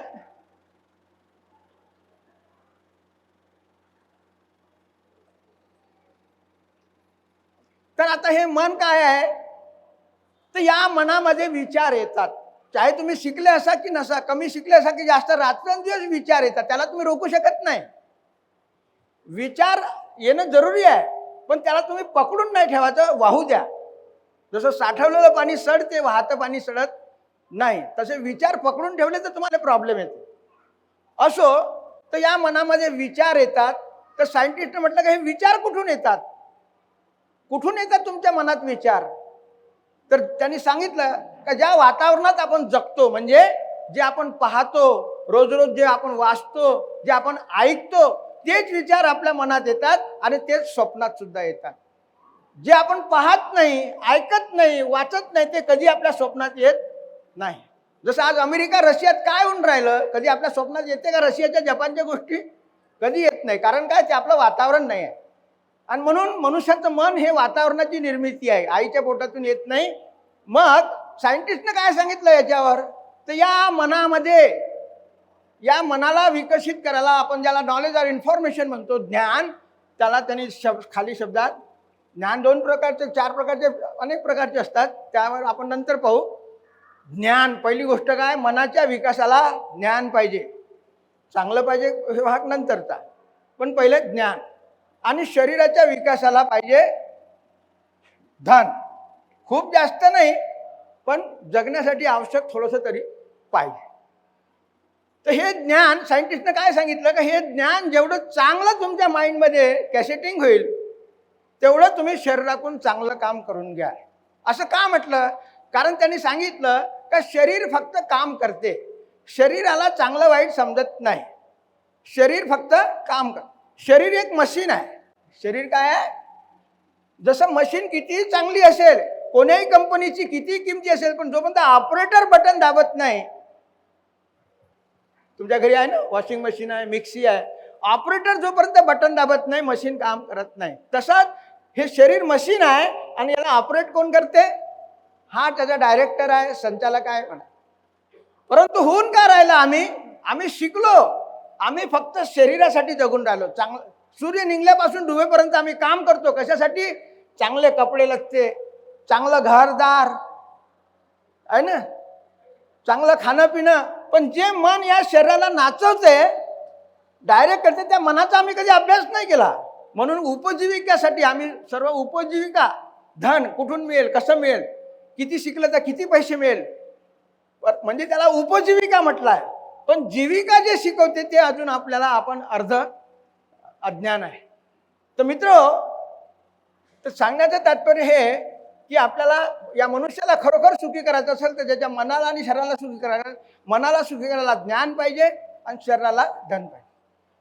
तर आता हे मन काय आहे? तर या मनामध्ये विचार येतात. चाहे तुम्ही शिकले असा की नसा, कमी शिकले असा की जास्त, रात्रंदिवस विचार येतात, त्याला तुम्ही रोखू शकत नाही. विचार येणं जरुरी आहे, पण त्याला तुम्ही पकडून नाही ठेवायचं, वाहू द्या. जसं साठवलेलं पाणी सडते, वाहतं पाणी सडत नाही, तसे विचार पकडून ठेवले तर तुम्हाला प्रॉब्लेम येतो. असो, तर या मनामध्ये विचार येतात. तर सायंटिस्टने म्हटलं की हे विचार कुठून येतात? कुठून येतात तुमच्या मनात विचार? तर त्यांनी सांगितलं का ज्या वातावरणात आपण जगतो, म्हणजे जे आपण पाहतो, रोज रोज जे आपण वाचतो, जे आपण ऐकतो, तेच विचार आपल्या मनात येतात आणि तेच स्वप्नात सुद्धा येतात. जे आपण पाहत नाही, ऐकत नाही, वाचत नाही, ते कधी आपल्या स्वप्नात येत नाही. जसं आज अमेरिका रशियात काय होऊन राहिलं, कधी आपल्या स्वप्नात येते का? रशियाच्या जपानच्या गोष्टी कधी येत नाही. कारण काय? ते आपलं वातावरण नाही आहे. आणि म्हणून मनुष्याचं मन हे वातावरणाची निर्मिती आहे, आईच्या पोटातून येत नाही. मग सायंटिस्टने काय सांगितलं याच्यावर? तर या मनामध्ये, या मनाला विकसित करायला, आपण ज्याला नॉलेज ऑर इन्फॉर्मेशन म्हणतो, ज्ञान, त्याला त्यांनी खाली शब्दात, ज्ञान 2 प्रकारचे, 4 प्रकारचे, अनेक प्रकारचे असतात, त्यावर आपण नंतर पाहू. ज्ञान, पहिली गोष्ट काय? मनाच्या विकासाला ज्ञान पाहिजे, चांगलं पाहिजे, हे भाग नंतरचा, पण पहिले ज्ञान. आणि शरीराच्या विकासाला पाहिजे धन, खूप जास्त नाही, पण जगण्यासाठी आवश्यक थोडंसं तरी पाहिजे. तर हे ज्ञान, सायंटिस्टने काय सांगितलं का हे ज्ञान जेवढं चांगलं तुमच्या माइंडमध्ये कॅसेटिंग होईल, तेवढं तुम्ही शरीरातून चांगलं काम करून घ्या. असं का म्हटलं? कारण त्यांनी सांगितलं का शरीर फक्त काम करते, शरीराला चांगलं वाईट समजत नाही. शरीर फक्त काम कर. शरीर एक मशीन आहे. शरीर काय आहे? जसं मशीन किती चांगली असेल, कोण्याही कंपनीची किती किमती असेल, पण जोपर्यंत ऑपरेटर बटन दाबत नाही, तुमच्या घरी आहे ना वॉशिंग मशीन आहे, मिक्सी आहे, ऑपरेटर जोपर्यंत बटन दाबत नाही, मशीन काम करत नाही. तसंच हे शरीर मशीन आहे आणि याला ऑपरेट कोण करते? हा त्याचा डायरेक्टर आहे, संचालक आहे म्हणा. परंतु होऊन का राहिला? आम्ही शिकलो, आम्ही फक्त शरीरासाठी जगून राहिलो. चांगलं सूर्य निघल्यापासून डुबेपर्यंत आम्ही काम करतो. कशासाठी? चांगले कपडे लत्ते, चांगलं घरदार आहे ना, चांगलं खाणं पिणं. पण जे मन या शरीराला नाचवते, डायरेक्ट करते, त्या मनाचा आम्ही कधी अभ्यास नाही केला. म्हणून उपजीविकेसाठी आम्ही सर्व उपजीविका, धन कुठून मिळेल, कसं मिळेल, किती शिकलं तर किती पैसे मिळेल, म्हणजे त्याला उपजीविका म्हटलं आहे. पण जीविका जे शिकवते ते अजून आपल्याला आपण अर्ध अज्ञान आहे. तर मित्र, तर सांगण्याचं तात्पर्य हे की आपल्याला या मनुष्याला खरोखर सुखी करायचं असेल तर त्याच्या मनाला आणि शरीराला सुखी करायला, मनाला सुखी करायला ज्ञान पाहिजे आणि शरीराला धन पाहिजे.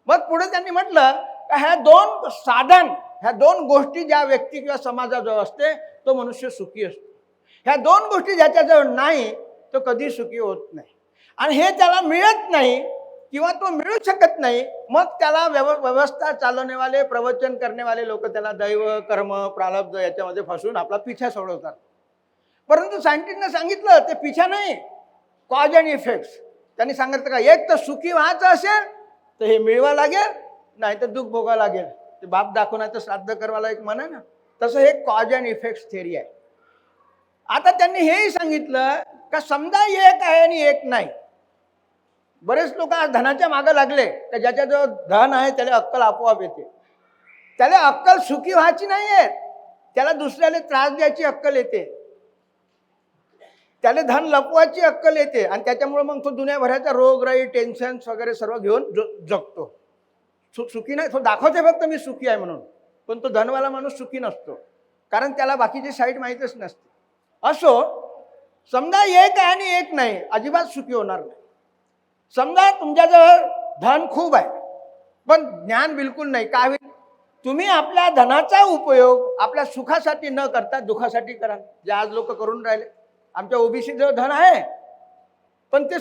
मग पुढे त्यांनी म्हटलं का ह्या दोन साधन, ह्या दोन गोष्टी ज्या व्यक्ती किंवा समाजाजवळ असते तो मनुष्य सुखी असतो. ह्या दोन गोष्टी ज्याच्याजवळ नाही तो कधी सुखी होत नाही. आणि हे त्याला मिळत नाही किंवा तो मिळू शकत नाही, मग त्याला व्यवस्था चालवणेवाले, प्रवचन करनेवाले लोक त्याला दैव, कर्म, प्रारब्ध याच्यामध्ये फसून आपला पिछा सोडवतात. परंतु सायंटिस्टने सांगितलं ते पिछा नाही, कॉज अँड इफेक्ट्स. त्यांनी सांगितलं का एक तर सुखी व्हायचं असेल तर हे मिळवा लागेल, नाही तर दुःख भोगा लागेल. ते बाप दाखवण्याचं श्राद्ध करवायला एक म्हण आहे ना, तसं हे कॉज अँड इफेक्ट्स थिअरी आहे. आता त्यांनी हेही सांगितलं का समजा एक आहे आणि एक नाही. बरेच लोक आज धनाच्या मागे लागले तर ज्याच्याजवळ धन आहे त्याला अक्कल आपोआप येते. त्याला अक्कल सुखी व्हायची नाही आहे, त्याला दुसऱ्याला त्रास द्यायची अक्कल येते, त्याला धन लपवायची अक्कल येते. आणि त्याच्यामुळे मग तो दुनियाभराचा रोगराई, टेन्शन्स वगैरे सर्व घेऊन जगतो. सुखी नाही, तो दाखवते फक्त मी सुखी आहे म्हणून, पण तो धनवाला माणूस सुखी नसतो, कारण त्याला बाकीची साईड माहीतच नसते. असो, समजा एक आहे आणि एक नाही, अजिबात सुखी होणार नाही. समजा तुमच्याजवळ धन खूप आहे पण ज्ञान बिलकुल नाही, काय होईल? तुम्ही आपल्या धनाचा उपयोग आपल्या सुखासाठी न करता दुःखासाठी कराल, जे आज लोक करून राहिले. आमच्या ओबीसी जवळ धन आहे पण ते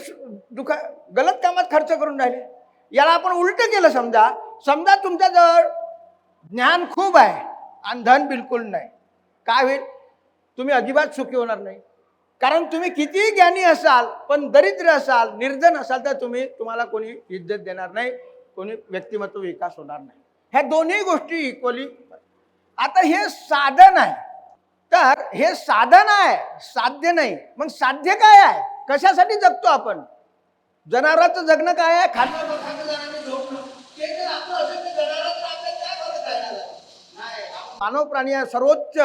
गलत कामात खर्च करून राहिले. याला आपण उलट केलं, समजा तुमच्याजवळ ज्ञान खूप आहे आणि धन बिलकुल नाही, काय होईल? तुम्ही अजिबात सुखी होणार नाही. कारण तुम्ही कितीही ज्ञानी असाल पण दरिद्र असाल, निर्धन असाल तर तुम्हाला कोणी इज्जत देणार नाही, कोणी व्यक्तिमत्व विकास होणार नाही. ह्या दोन्ही गोष्टी इक्वली. आता हे साधन आहे, तर हे साधन आहे, साध्य नाही. मग साध्य काय आहे? कशासाठी जगतो आपण? जनावरांचं जगणं काय आहे? खाणं, झोपणं. ते जर आपलं असेल तर जनावरांचं आपल्याला काय फरक आहे? नाही. मानव प्राणी आहे सर्वोच्च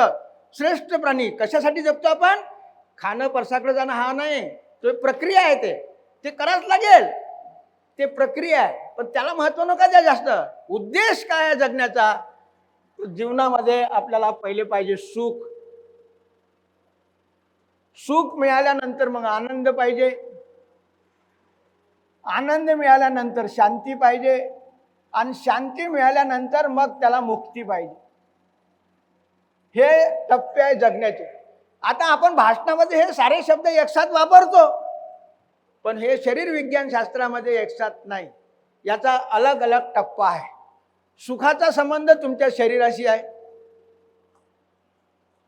श्रेष्ठ प्राणी. कशासाठी जगतो आपण? खाणं, परसाकडे जाणं हा नाही, तो प्रक्रिया आहे. ते करावंच लागेल, ते प्रक्रिया आहे. पण त्याला महत्व नका द्या जास्त. उद्देश काय आहे जगण्याचा? जीवनामध्ये आपल्याला पहिले पाहिजे सुख. सुख मिळाल्यानंतर मग आनंद पाहिजे, आनंद मिळाल्यानंतर शांती पाहिजे, आणि शांती मिळाल्यानंतर मग त्याला मुक्ती पाहिजे. हे टप्पे आहे जगण्याचे. आता आपण भाषणामध्ये हे सारे शब्द एकसाथ वापरतो, पण हे शरीर विज्ञान शास्त्रामध्ये एकसाथ नाही. याचा अलग अलग टप्पा आहे. सुखाचा संबंध तुमच्या शरीराशी आहे,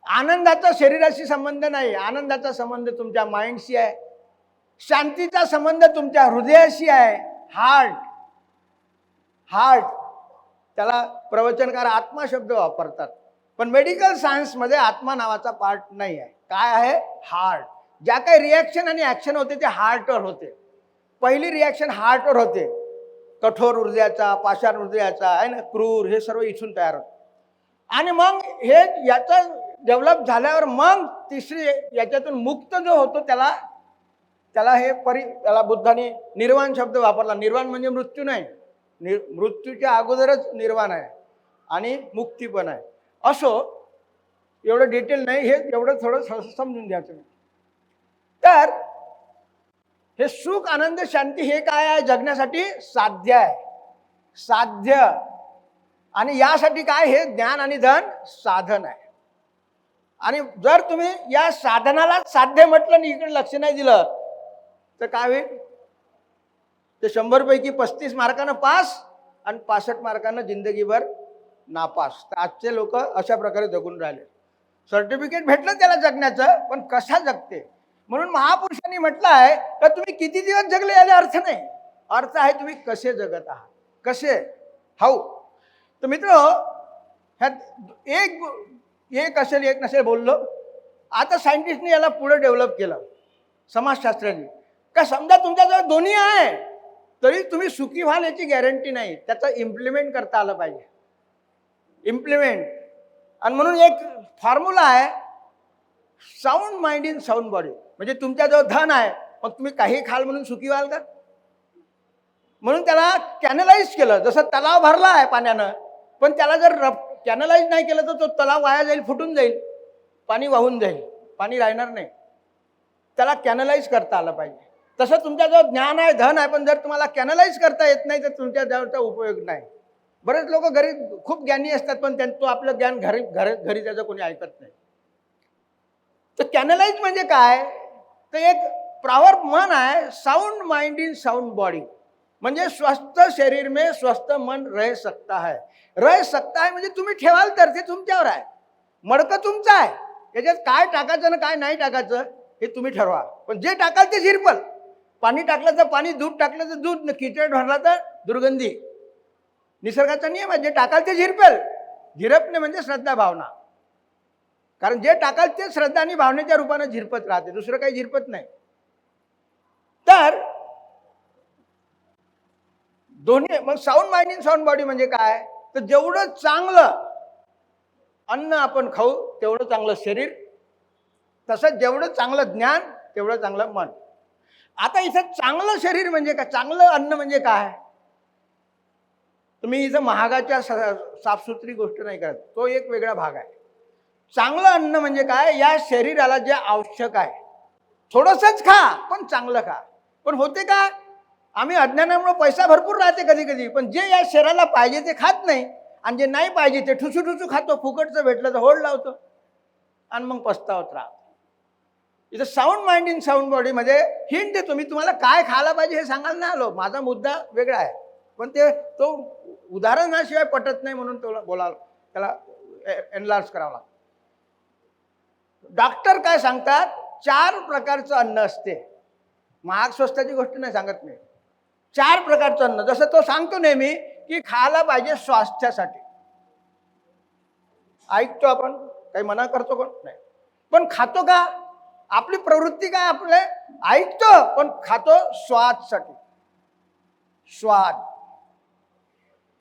आनंदाचा शरीराशी संबंध नाही, आनंदाचा संबंध तुमच्या माइंडशी आहे. शांतीचा संबंध तुमच्या हृदयाशी आहे, हार्ट. त्याला प्रवचनकार आत्मा शब्द वापरतात, पण मेडिकल सायन्समध्ये आत्मा नावाचा पार्ट नाही आहे. काय आहे? हार्ट. ज्या काही रिॲक्शन आणि ॲक्शन होते ते हार्टवर होते. पहिली रिॲक्शन हार्टवर होते, कठोर हृदयाचा, पाषाण हृदयाचा आहे ना, क्रूर, हे सर्व इथून तयार होतं. आणि मग हे याचं डेव्हलप झाल्यावर मग तिसरी याच्यातून मुक्त जो होतो त्याला त्याला बुद्धाने निर्वाण शब्द वापरला. निर्वाण म्हणजे मृत्यू नाही, मृत्यूच्या अगोदरच निर्वाण आहे आणि मुक्ती पण आहे. असो, एवढं डिटेल नाही, हे एवढं थोडं समजून घ्यायचं. तर हे सुख, आनंद, शांती हे काय आहे? जगण्यासाठी साध्य आहे, साध्य. आणि यासाठी काय? हे ज्ञान आणि धन साधन आहे. आणि जर तुम्ही या साधनाला साध्य म्हटलं आणि इकडे लक्ष नाही दिलं तर काय होईल? ते 100 पैकी 35 मार्कानं पास आणि 65 मार्कानं जिंदगीभर नापास. तर आजचे लोक अशा प्रकारे जगून राहिले. सर्टिफिकेट भेटलं त्याला जगण्याचं, पण कशा जगते? म्हणून महापुरुषांनी म्हटलं आहे का तुम्ही किती दिवस जगले याला अर्थ नाही, अर्थ आहे तुम्ही कसे जगत आहात, कसे. हाऊ. तर मित्र, ह्यात एक असेल एक नसेल बोललो. आता सायंटिस्टने याला पुढे डेव्हलप केलं, समाजशास्त्राने, का समजा तुमच्याजवळ दोन्ही आहे तरी तुम्ही सुखी व्हाल याची गॅरंटी नाही, त्याचं इम्प्लिमेंट करता आलं पाहिजे. इम्प्लिमेंट. आणि म्हणून एक फॉर्म्युला आहे, sound mind in sound body. म्हणजे तुमच्याजवळ धन आहे, मग तुम्ही काही खाल म्हणून सुखी व्हाल का? म्हणून त्याला कॅनलाइज केलं. जसं तलाव भरला आहे पाण्यानं, पण त्याला जर कॅनलाइज नाही केलं तर तो तलाव वाया जाईल, फुटून जाईल, पाणी वाहून जाईल, पाणी राहणार नाही. त्याला कॅनलाइज करता आलं पाहिजे. तसं तुमच्याजवळ ज्ञान आहे, धन आहे, पण जर तुम्हाला कॅनलाइज करता येत नाही तर तुमच्या जवळचा उपयोग नाही. बरेच लोक घरी खूप ज्ञानी असतात, पण तो आपलं ज्ञान घरी त्याचं कोणी ऐकत नाही. तर कॅनलाइज म्हणजे काय? तर एक प्रॉवर्ब म्हण आहे, sound mind in sound body. म्हणजे स्वस्थ शरीर में स्वस्थ मन रह सकता है. रह सकता है म्हणजे तुम्ही ठेवाल तर ते तुमच्यावर आहे. मडकं तुमचं आहे, त्याच्यात काय टाकायचं ना काय नाही टाकायचं हे तुम्ही ठरवा. पण जे टाकाल ते झिरपल. पाणी टाकलं तर पाणी, दूध टाकलं तर दूध, खिचड भरला तर दुर्गंधी. निसर्गाचा नियम आहे, जे टाकाल ते झिरपेल. झिरपणे म्हणजे श्रद्धा भावना. कारण जे टाकाल ते श्रद्धा आणि भावनेच्या रूपाने झिरपत राहते, दुसरं काही झिरपत नाही. तर दोन्ही, मग sound mind in sound body म्हणजे काय? तर जेवढं चांगलं अन्न आपण खाऊ तेवढं चांगलं शरीर, तसंच जेवढं चांगलं ज्ञान तेवढं चांगलं मन. आता इथं चांगलं शरीर म्हणजे काय, चांगलं अन्न म्हणजे काय? तुम्ही इथं महागाच्या साफसुथरी गोष्ट नाही करत, तो एक वेगळा भाग आहे. चांगलं अन्न म्हणजे काय? या शरीराला जे आवश्यक आहे थोडंसंच खा, पण चांगलं खा. पण होते का, आम्ही अज्ञानामुळे पैसा भरपूर राहते कधी कधी, पण जे या शरीराला पाहिजे ते खात नाही, आणि जे नाही पाहिजे ते ठुसू ठुसू खातो. फुकटचं भेटलं तर होड लावतो आणि मग पस्तावत राहतो. इथं sound mind in sound body मध्ये हिंट देतो. मी तुम्हाला काय खायला पाहिजे हे सांगायला नाही आलो, माझा मुद्दा वेगळा आहे, पण तो उदाहरणाशिवाय पटत नाही, म्हणून त्याला एनलार्ज करावं लागतं. डॉक्टर काय सांगतात? 4 प्रकारचं अन्न असते. महाग स्वस्ताची गोष्ट नाही सांगत मी. 4 प्रकारचं अन्न. जसं तो सांगतो नेहमी की खायला पाहिजे स्वास्थ्यासाठी. ऐकतो आपण, काही मना करतो कोण नाही, पण खातो का? आपली प्रवृत्ती काय? आपले ऐकतो पण खातो स्वादसाठी. स्वाद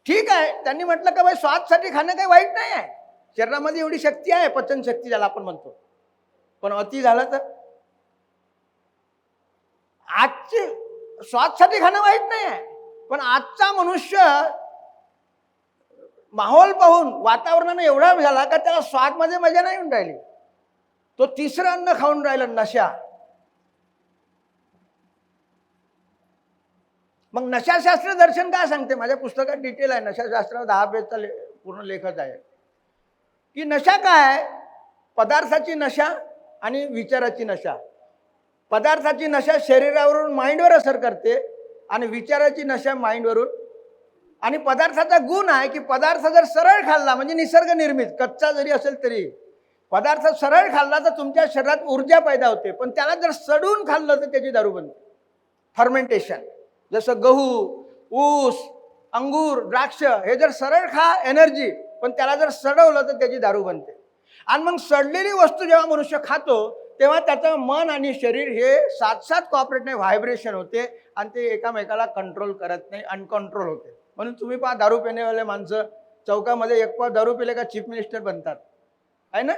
ठीक आहे, त्यांनी म्हटलं का बाई स्वादसाठी खाणं काही वाईट नाही आहे. शरीरामध्ये एवढी शक्ती आहे, पचन शक्ती ज्याला आपण म्हणतो. पण अति झालं तर आजची स्वादसाठी खाणं वाईट नाही आहे, पण आजचा मनुष्य माहोल पाहून वातावरणाने एवढा झाला का त्याला स्वादमध्ये मजा नाही येऊन राहिली. तो तिसरं अन्न खाऊन राहिला, नशा. मग नशाशास्त्र दर्शन काय सांगते? माझ्या पुस्तकात डिटेल आहे, नशाशास्त्रावर 10 पेजचा पूर्ण लेखच आहे की नशा काय? पदार्थाची नशा आणि विचाराची नशा. पदार्थाची नशा शरीरावरून माइंडवर असर करते, आणि विचाराची नशा माइंडवरून. आणि पदार्थाचा गुण आहे की पदार्थ जर सरळ खाल्ला, म्हणजे निसर्ग निर्मित कच्चा जरी असेल तरी पदार्थ सरळ खाल्ला तर तुमच्या शरीरात ऊर्जा पैदा होते, पण त्याला जर सडून खाल्लं तर त्याची दारू बनते. फर्मेंटेशन. जसं गहू, ऊस, अंगूर, द्राक्ष हे जर सरळ खा एनर्जी, पण त्याला जर सडवलं तर त्याची दारू बनते. आणि मग सडलेली वस्तू जेव्हा मनुष्य खातो तेव्हा त्याचं मन आणि शरीर हे साथ कॉपरेट नाही, व्हायब्रेशन होते, आणि ते एकामेकाला कंट्रोल करत नाही, अनकंट्रोल होते. म्हणून तुम्ही पहा दारू पिण्यावाले माणसं चौकामध्ये एक पाव दारू पिले का चीफ मिनिस्टर बनतात, आहे ना?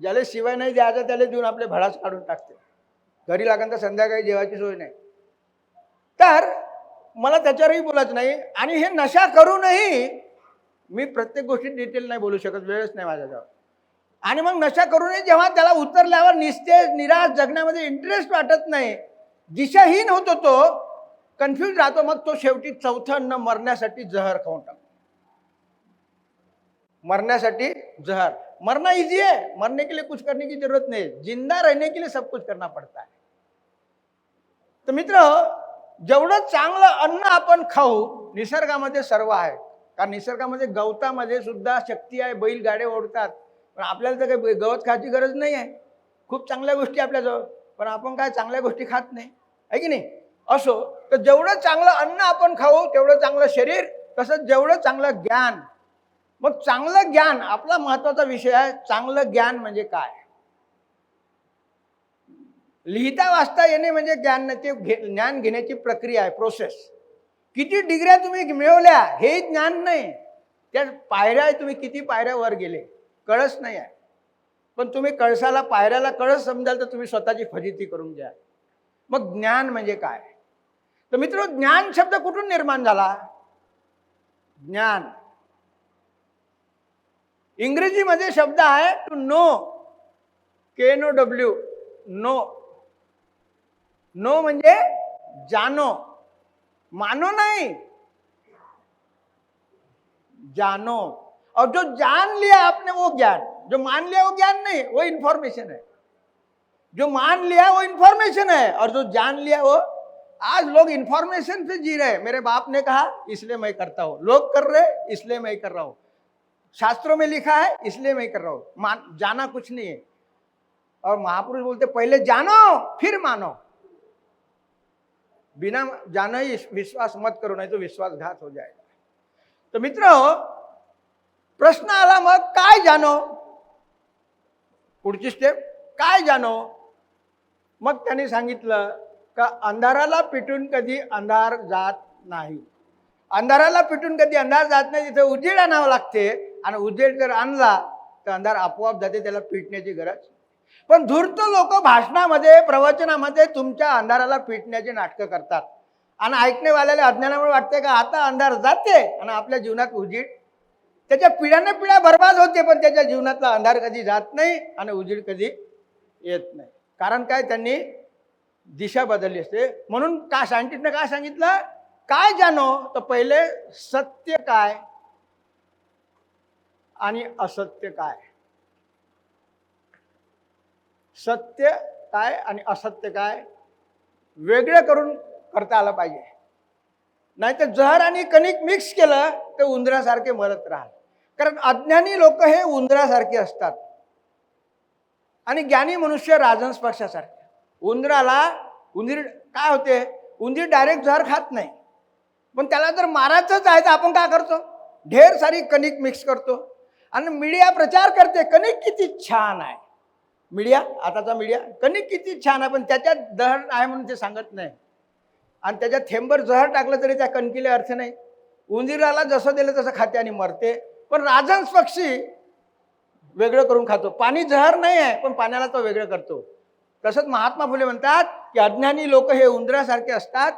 ज्याला शिवाय नाही द्यायचं त्याला देऊन आपले भडास काढून टाकते. घरी लागून तर संध्याकाळी जेवायची सोय नाही. तर मला त्याच्यावरही बोलायचं नाही. आणि हे नशा करूनही मी प्रत्येक गोष्टी डिटेल नाही बोलू शकत, वेळच नाही माझ्याजवळ. आणि मग नशा करूनही जेव्हा त्याला उतरल्यावर निस्तेज, निराश, जगण्यामध्ये इंटरेस्ट वाटत नाही, दिशाहीन होतो, तो कन्फ्यूज राहतो, मग तो शेवटी चौथं अन्न मरण्यासाठी जहर खाऊन टाकतो. मरण्यासाठी जहर. मरना इजी है, मरने के लिए कुछ करने की जरूरत नहीं, जिंदा रहने के लिए सब कुछ करना पड़ता है. तर मित्र, जेवढं चांगलं अन्न आपण खाऊ, निसर्गामध्ये सर्व आहे. कारण निसर्गामध्ये गवतामध्ये सुद्धा शक्ती आहे, बैल गाडे ओढतात, पण आपल्याला तर काही गवत खायची गरज नाही आहे. खूप चांगल्या गोष्टी आपल्याजवळ, पण आपण काय चांगल्या गोष्टी खात नाही, आहे की नाही? असो, तर जेवढं चांगलं अन्न आपण खाऊ तेवढं चांगलं शरीर, तसंच जेवढं चांगलं ज्ञान. मग चांगलं ज्ञान आपला महत्वाचा विषय आहे. चांगलं ज्ञान म्हणजे काय? लिहिता वाचता येणे म्हणजे ज्ञान घेण्याची प्रक्रिया आहे, प्रोसेस. किती डिग्र्या तुम्ही मिळवल्या हे ज्ञान नाही. त्या पायऱ्या आहे, तुम्ही किती पायऱ्या वर गेले कळस नाही आहे, पण तुम्ही कळसाला पायऱ्याला कळस समजाल तर तुम्ही स्वतःची फजिती करून घ्या. मग ज्ञान म्हणजे काय? तर मित्र, ज्ञान शब्द कुठून निर्माण झाला? ज्ञान इंग्रजीमध्ये शब्द आहे to know, KNOW, know. Know म्हणजे जानो, मानो नहीं, जानो. और जो जान लिया आपने वो ज्ञान, जो मान लिया वो ज्ञान नहीं, वो इंफॉर्मेशन है. जो मान लिया वो इंफॉर्मेशन है, और जो जान लिया वो. आज लोग इंफॉर्मेशन से जी रहे. मेरे बाप ने कहा इसलिए मैं करता हूं, लोग कर रहे इसलिए मैं कर रहा हूं, शास्त्रों में लिखा है इसलिए मैं कर रहा हूं. जाना कुछ नहीं है. और महापुरुष बोलते पहले जानो फिर मानो. बिना जाना ही विश्वास मत करो, नहीं तो विश्वासघात हो जाएगा. तो मित्र, प्रश्न आला मग काय जानो? पुढची स्टेप काय जानो? मग त्यांनी सांगितलं का अंधाराला पिटून कधी अंधार जात नाही. अंधाराला पिटून कधी अंधार जात नाही. तिथे उजेड आणावं लागते, आणि उजेड जर आणला तर अंधार आपोआप जाते, त्याला पिटण्याची गरज. पण धूर्त लोक भाषणामध्ये, प्रवचनामध्ये तुमच्या अंधाराला पिटण्याची नाटकं करतात, आणि ऐकणेवाल्याला अज्ञानामुळे वाटते का आता अंधार जाते आणि आपल्या जीवनात उजेड. त्याच्या पिढ्याने पिढ्या बर्बाद होते, पण त्याच्या जीवनातला अंधार कधी जात नाही आणि उजेड कधी येत नाही. कारण काय? त्यांनी दिशा बदलली असते. म्हणून का सायंटिस्टने काय सांगितलं? काय जानो? तर पहिले सत्य काय आणि असत्य काय. सत्य काय आणि असत्य काय वेगळं करून करता आलं पाहिजे. नाही तर जहर आणि कणिक मिक्स केलं तर उंदरासारखे मरत राहाल. कारण अज्ञानी लोक हे उंदरासारखे असतात, आणि ज्ञानी मनुष्य राजहंस पक्षासारखे. उंदीर काय होते? उंदीर डायरेक्ट जहर खात नाही, पण त्याला जर मारायचंच आहे तर आपण काय करतो? ढेर सारी कणिक मिक्स करतो, आणि मीडिया प्रचार करते कणिक किती छान आहे. मीडिया, आताचा मीडिया, कणिक किती छान आहे, पण त्याच्यात जहर आहे म्हणून ते सांगत नाही. आणि त्याच्यात थेंबर जहर टाकलं तरी त्या कणकीला अर्थ नाही. उंदीराला जसं दिलं तसं खाते आणि मरते. पण राजहंस पक्षी वेगळं करून खातो. पाणी जहर नाही आहे, पण पाण्याला तो वेगळं करतो. तसंच महात्मा फुले म्हणतात की अज्ञानी लोक हे उंदरासारखे असतात,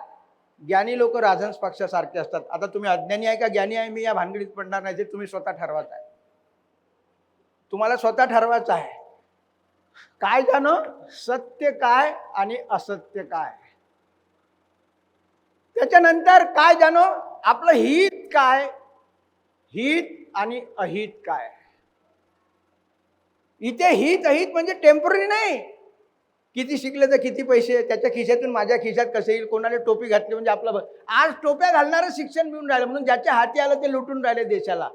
ज्ञानी लोक राजहंस पक्षासारखे असतात. आता तुम्ही अज्ञानी आहे का ज्ञानी आहे, मी या भानगडीत पडणार नाही. ते तुम्ही स्वतः ठरवायचं आहे. तुम्हाला स्वतः ठरवायचं आहे. काय जानो? सत्य काय आणि असत्य काय. त्याच्यानंतर काय जानो? आपलं हित काय, हित आणि अहित काय. इथे हित अहित म्हणजे टेम्पररी नाही. किती शिकले तर किती पैसे, त्याच्या खिशातून माझ्या खिशात कसं येईल, कोणाला टोपी घातली म्हणजे आपलं. आज टोप्या घालणारं शिक्षण मिळून राहिलं, म्हणून ज्याच्या हाती आलं ते लुटून राहिले देशाला.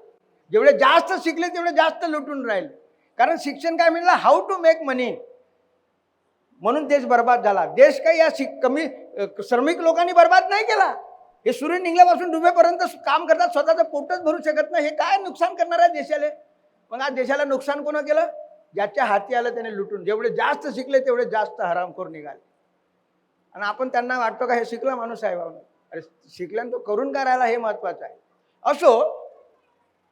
जेवढे जास्त शिकले तेवढे जास्त लुटून राहिले. कारण शिक्षण काय मिळालं? हाऊ टू मेक मनी. म्हणून देश बर्बाद झाला. देश काही या कमी श्रमिक लोकांनी बर्बाद नाही केला. हे सूर्य निघल्यापासून डुबेपर्यंत काम करतात, स्वतःचं पोटच भरू शकत नाही. हे काय नुकसान करणार आहे देशाला? मग आज देशाला नुकसान कोणा केलं? ज्याच्या हाती आलं त्याने लुटून. जेवढे जास्त शिकले तेवढे जास्त हरामखोर निघाले. आणि आपण त्यांना वाटतो का हे शिकला माणूस आहे बाबा. अरे शिकल्यानं तो करून काय राहिला हे महत्वाचं आहे. असो,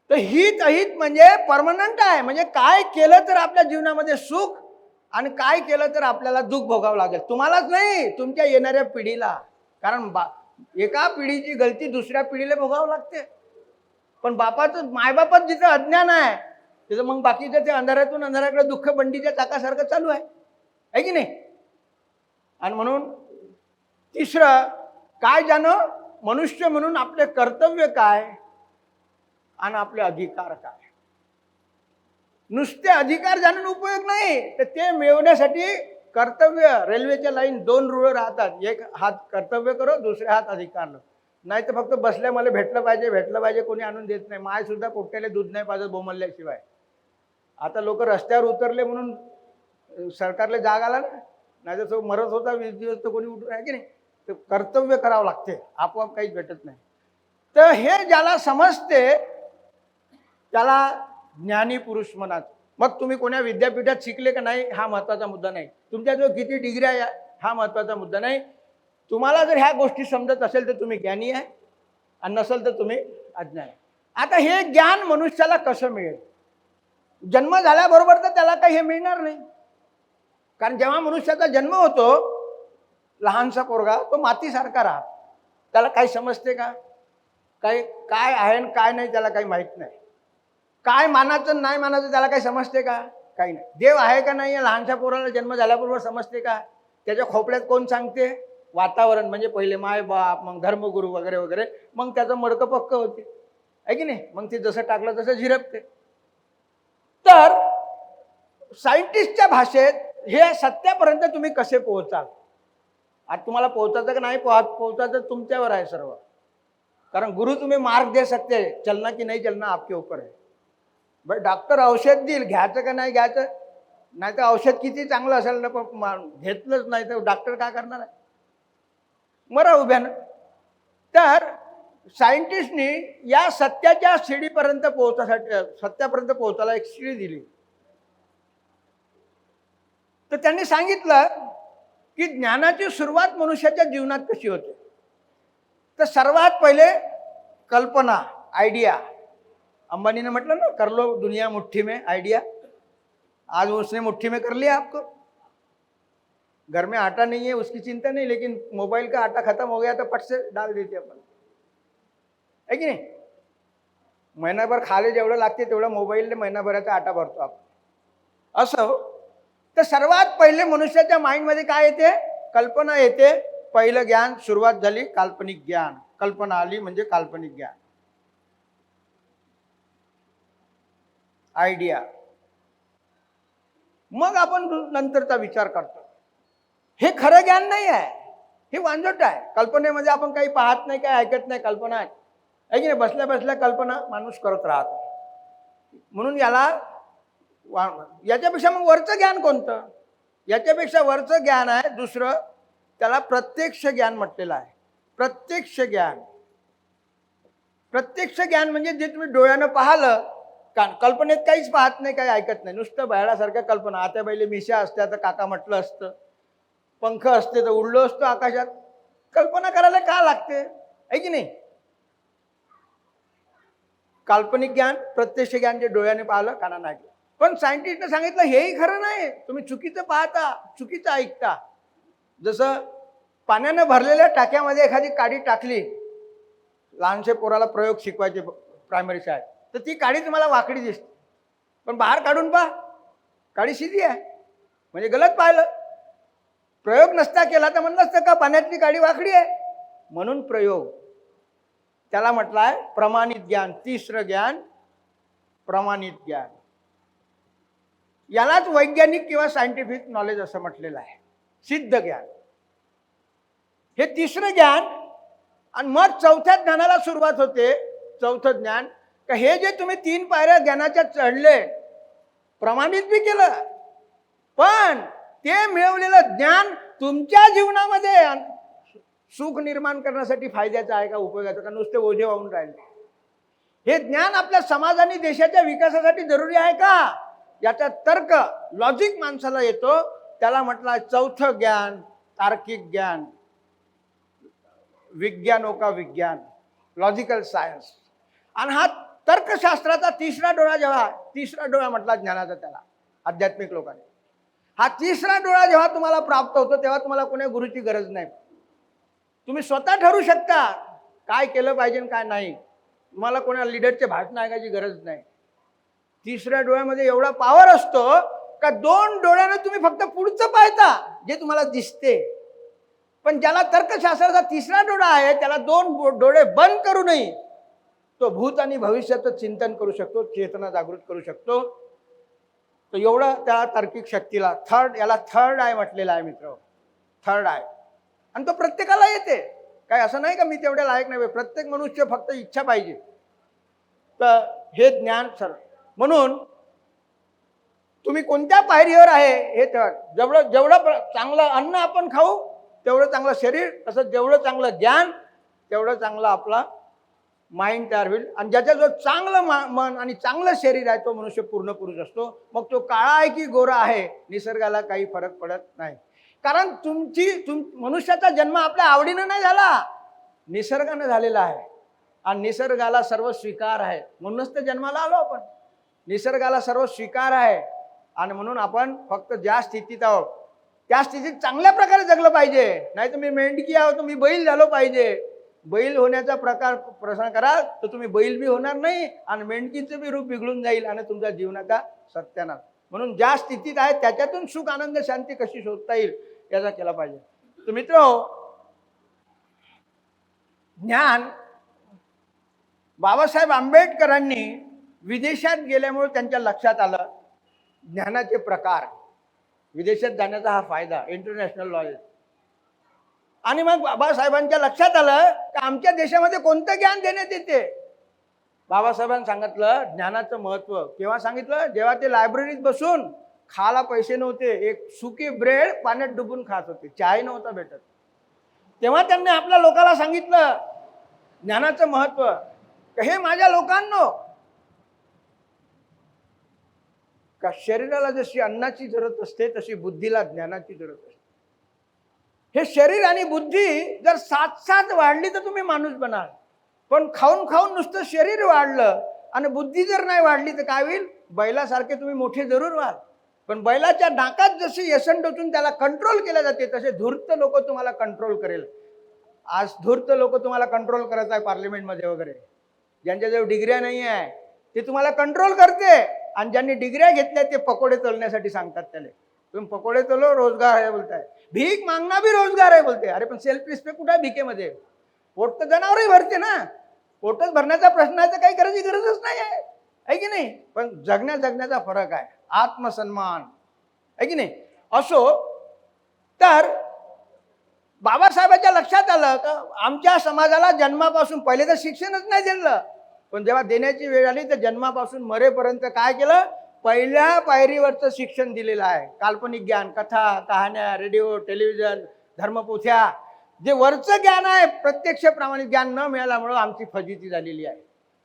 तर हित अहित म्हणजे परमनंट आहे. म्हणजे काय केलं तर आपल्या जीवनामध्ये सुख, आणि काय केलं तर आपल्याला दुःख भोगावं लागेल. तुम्हालाच नाही, तुमच्या येणाऱ्या पिढीला. कारण एका पिढीची गलती दुसऱ्या पिढीला भोगावं लागते. पण बापाचं, मायबापात जिथं अज्ञान आहे तिथं मग बाकीचं ते अंधारातून अंधाराकडे दुःख बंडीच्या चाकासारखं चालू आहे की नाही. आणि म्हणून तिसरं काय जाणं? मनुष्य म्हणून आपले कर्तव्य काय आणि आपले अधिकार काय. नुसते अधिकार जाणून उपयोग नाही, तर ते मिळवण्यासाठी कर्तव्य. रेल्वेच्या लाईन 2 रुळ राहतात. एक हात कर्तव्य करो, दुसरे हात अधिकार लो. नाही तर फक्त बसल्या मला भेटलं पाहिजे कोणी आणून देत नाही. माय सुद्धा पोट्याला दूध नाही पाजत बोमलल्याशिवाय. आता लोक रस्त्यावर उतरले म्हणून सरकारला जाग आला ना, नाही तर तो मरत होता 20 दिवस तर कोणी उठून आहे की नाही. तर कर्तव्य करावं लागते, आपोआप काहीच भेटत नाही. तर हे ज्याला समजते त्याला ज्ञानी पुरुष म्हणतात. मग तुम्ही कोण्या विद्यापीठात शिकले का नाही हा महत्त्वाचा मुद्दा नाही. तुमच्याजवळ किती डिग्री आहे हा महत्त्वाचा मुद्दा नाही. तुम्हाला जर ह्या गोष्टी समजत असेल तर तुम्ही ज्ञानी आहे, आणि नसेल तर तुम्ही अज्ञानी आहे. आता हे ज्ञान मनुष्याला कसं मिळेल? जन्म झाल्याबरोबर तर त्याला काही हे मिळणार नाही. कारण जेव्हा मनुष्याचा जन्म होतो, लहानसा पोरगा तो मातीसारखा राहत, त्याला काही समजते का? काही काय आहे आणि काय नाही त्याला काही माहीत नाही. काय मानाचं नाही मानाचं त्याला काही समजते का? काही नाही. देव आहे का नाही लहानशा पोराला जन्म झाल्याबरोबर समजते का? त्याच्या खोपड्यात कोण सांगते? वातावरण, म्हणजे पहिले माय बाप, मग धर्मगुरू वगैरे वगैरे, मग त्याचं मडकं पक्क होते, आहे की नाही? मग ते जसं टाकलं तसं झिरपते. तर सायंटिस्टच्या भाषेत हे सत्यापर्यंत तुम्ही कसे पोहोचाल? आज तुम्हाला पोहोचायचं का नाही पोहोचायचं तुमच्यावर आहे सर्व. कारण गुरु तुम्हें मार्ग दे सकते, चलना की नहीं चलना आपके ऊपर है. बरं, डॉक्टर औषध देईल, घ्यायचं का नाही घ्यायचं, नाही तर औषध किती चांगलं असेल ना पण घेतलंच नाही तर डॉक्टर काय करणार आहे? मरा उभ्यानं. तर सायंटिस्टनी या सत्याच्या शिडीपर्यंत सत्यापर्यंत पोहोचायला एक शिडी दिली. तर त्यांनी सांगितलं की ज्ञानाची सुरुवात मनुष्याच्या जीवनात कशी होते. तर सर्वात पहिले कल्पना, आयडिया. अंबानी ने म्हटलं ना, कर लो दुनिया मुट्ठी में आइडिया. आज उसने मुट्ठी में कर लिया आपको. घर में आटा नहीं है उसकी चिंता नहीं, लेकिन मोबाइल का आटा खत्म हो गया तो पट से डाल देते अपन, है की नाही? महिनाभर खाले जेवढं लागते तेवढं मोबाईलने महिनाभराचा आटा भरतो आपण. असं तर सर्वात पहिले मनुष्याच्या माइंडमध्ये काय येते? कल्पना येते. पहिलं ज्ञान सुरुवात झाली काल्पनिक ज्ञान. कल्पना आली म्हणजे काल्पनिक ज्ञान, आयडिया. मग आपण नंतरचा विचार करतो. हे खरं ज्ञान नाही आहे, हे वांजट आहे. कल्पनेमध्ये आपण काही पाहत नाही, काही ऐकत नाही, कल्पना आहे की नाही? बसल्या बसल्या कल्पना माणूस करत राहतो. म्हणून याच्यापेक्षा मग वरचं ज्ञान कोणतं? याच्यापेक्षा वरचं ज्ञान आहे दुसरं, त्याला प्रत्यक्ष ज्ञान म्हटलेलं आहे. प्रत्यक्ष ज्ञान. प्रत्यक्ष ज्ञान म्हणजे जे तुम्ही डोळ्यानं पाहिलं. कल्पनेत काहीच पाहत नाही, काही ऐकत नाही, नुसतं बाहेरसारख्या कल्पना. आता पहिले मिशा असत्या तर काका म्हटलं असतं, पंख असते तर उडलो असतो आकाशात. कल्पना करायला का लागते, आहे की नाही? काल्पनिक ज्ञान, प्रत्यक्ष ज्ञान जे डोळ्याने पाहिलं, कानानं ऐकलं. पण सायंटिस्टने सांगितलं हेही खरं नाही, तुम्ही चुकीचं पाहता, चुकीचं ऐकता. जसं पाण्यानं भरलेल्या टाक्यामध्ये एखादी काडी टाकली, लहानशे पोराला प्रयोग शिकवायचे प्रायमरी शाळेत, तर ती काडी तुम्हाला वाकडी दिसते, पण बाहेर काढून पहा काडी सीधी आहे, म्हणजे गलत पाहिलं. प्रयोग नसता केला तर म्हणलं असतं का पाण्यातली काडी वाकडी आहे. म्हणून प्रयोग, त्याला म्हटलं आहे प्रमाणित ज्ञान. तिसरं ज्ञान प्रमाणित ज्ञान. यालाच वैज्ञानिक किंवा सायंटिफिक नॉलेज असं म्हटलेलं आहे. सिद्ध ज्ञान हे तिसरं ज्ञान. आणि मग चौथ्या ज्ञानाला सुरुवात होते. चौथं ज्ञान का हे जे तुम्ही 3 पायऱ्या ज्ञानाच्या चढले, प्रमाणित बी केलं, पण ते मिळवलेलं ज्ञान तुमच्या जीवनामध्ये सुख निर्माण करण्यासाठी फायद्याचं आहे का, उपयोगाचं का, नुसते ओझे वाहून राहिले? हे ज्ञान आपल्या समाज आणि देशाच्या विकासासाठी जरुरी आहे का, याचा तर्क, लॉजिक माणसाला येतो. त्याला म्हटलं चौथं ज्ञान तार्किक ज्ञान. विज्ञानों का विज्ञान, लॉजिकल सायन्स. आणि हा तर्कशास्त्राचा तिसरा डोळा, जेव्हा तिसरा डोळा म्हटला ज्ञानाचा त्याला आध्यात्मिक लोकांनी, हा तिसरा डोळा जेव्हा तुम्हाला प्राप्त होतो तेव्हा तुम्हाला कोणी गुरुची गरज नाही. तुम्ही स्वतः ठरवू शकता काय केलं पाहिजे काय नाही. तुम्हाला कोणा लीडरचे भाषण ऐकायची गरज नाही. तिसऱ्या डोळ्यामध्ये एवढा पॉवर असतो का 2 डोळ्यानं तुम्ही फक्त पुढचं पाहता जे तुम्हाला दिसते. पण ज्याला तर्कशास्त्राचा तिसरा डोळा आहे त्याला 2 डोळे बंद करू नये, तो भूत आणि भविष्याचं चिंतन करू शकतो, चेतना जागृत करू शकतो. तर एवढं त्या तार्किक शक्तीला याला थर्ड आय म्हटलेलं आहे मित्र. Third I. आणि तो प्रत्येकाला येते. काय असं नाही का मी तेवढ्या लायक नाही. प्रत्येक मनुष्य फक्त इच्छा पाहिजे. तर हे ज्ञान सर. म्हणून तुम्ही कोणत्या पायरीवर आहे हे जेवढं चांगलं अन्न आपण खाऊ तेवढं चांगलं शरीर, तसं जेवढं चांगलं ज्ञान तेवढं चांगलं आपला माइंड तयार होईल. आणि ज्याच्या जो चांगलं मन आणि चांगलं शरीर आहे तो मनुष्य पूर्ण पुरुष असतो. मग तो काळा आहे की गोरा आहे निसर्गाला काही फरक पडत नाही. कारण मनुष्याचा जन्म आपल्या आवडीनं नाही झाला, निसर्गानं झालेला आहे. आणि निसर्गाला सर्व स्वीकार आहे, म्हणूनच तर जन्माला आलो आपण. निसर्गाला सर्व स्वीकार आहे आणि म्हणून आपण फक्त ज्या स्थितीत आहोत त्या स्थितीत चांगल्या प्रकारे जगलं पाहिजे. नाही तर मी मेंढकी आहो तर मी बैल झालो पाहिजे. बैल होण्याचा प्रश्न कराल तर तुम्ही बैल बी होणार नाही आणि मेंढकीचं बी रूप बिघडून जाईल आणि तुमच्या जीवनाचा सत्यानाश. म्हणून ज्या स्थितीत आहे त्याच्यातून सुख आनंद शांती कशी शोधता येईल याचा केला पाहिजे. तर मित्र, ज्ञान बाबासाहेब आंबेडकरांनी विदेशात गेल्यामुळे त्यांच्या लक्षात आलं ज्ञानाचे प्रकार, विदेशात जाण्याचा हा फायदा, इंटरनॅशनल नॉलेज. आणि मग बाबासाहेबांच्या लक्षात आलं की आमच्या देशामध्ये कोणतं ज्ञान देण्यात येते. बाबासाहेबांनी सांगितलं ज्ञानाचं महत्त्व. केव्हा सांगितलं? जेव्हा ते लायब्ररीत बसून खायला पैसे नव्हते, एक सुकी ब्रेड पाण्यात डुबून खात होते, चाय नव्हता भेटत, तेव्हा त्यांनी आपल्या लोकांना सांगितलं ज्ञानाचं महत्त्व. हे माझ्या लोकांनो, का शरीराला जशी अन्नाची जरूरत असते तशी बुद्धीला ज्ञानाची जरूरत असते. हे शरीर आणि बुद्धी जर साथ वाढली तर तुम्ही माणूस बनाल. पण खाऊन खाऊन नुसतं शरीर वाढलं आणि बुद्धी जर नाही वाढली तर काय होईल? बैलासारखे तुम्ही मोठे जरूर व्हाल, पण बैलाच्या नाकात जशी यसन टोचून त्याला कंट्रोल केले जाते तसे धूर्त लोक तुम्हाला कंट्रोल करेल. आज धूर्त लोक तुम्हाला कंट्रोल करत आहे पार्लमेंटमध्ये वगैरे. ज्यांच्याजवळ डिग्र्या नाही आहे ते तुम्हाला कंट्रोल करते आणि ज्यांनी डिग्र्या घेतल्या ते पकोडे तळण्यासाठी सांगतात त्याला. तुम्ही पकोडे तलो, रोजगार आहे बोलताय. भीक मागणं भी रोजगार आहे बोलते. अरे पण सेल्फ रिस्पेक्ट कुठे आहे भिकेमध्ये? पोट तर जनावरही भरते ना. पोटच भरण्याचा प्रश्नाचं काही गरजच नाही आहे की नाही? पण जगण्याचा फरक आहे, आत्मसन्मान आहे की नाही? असो तर बाबासाहेबांच्या लक्षात आलं का आमच्या समाजाला जन्मापासून पहिले तर शिक्षणच नाही दिलं, पण जेव्हा देण्याची वेळ आली तर जन्मापासून मरेपर्यंत काय केलं? पहिल्या पायरीवरचं शिक्षण दिलेलं आहे. काल्पनिक ज्ञान, कथा, कहाण्या, रेडिओ, टेलिव्हिजन, धर्मपोथ्या, जे वरचं ज्ञान आहे प्रत्यक्ष प्रामाणिक ज्ञान न मिळाल्यामुळं आमची फजिती झालेली आहे.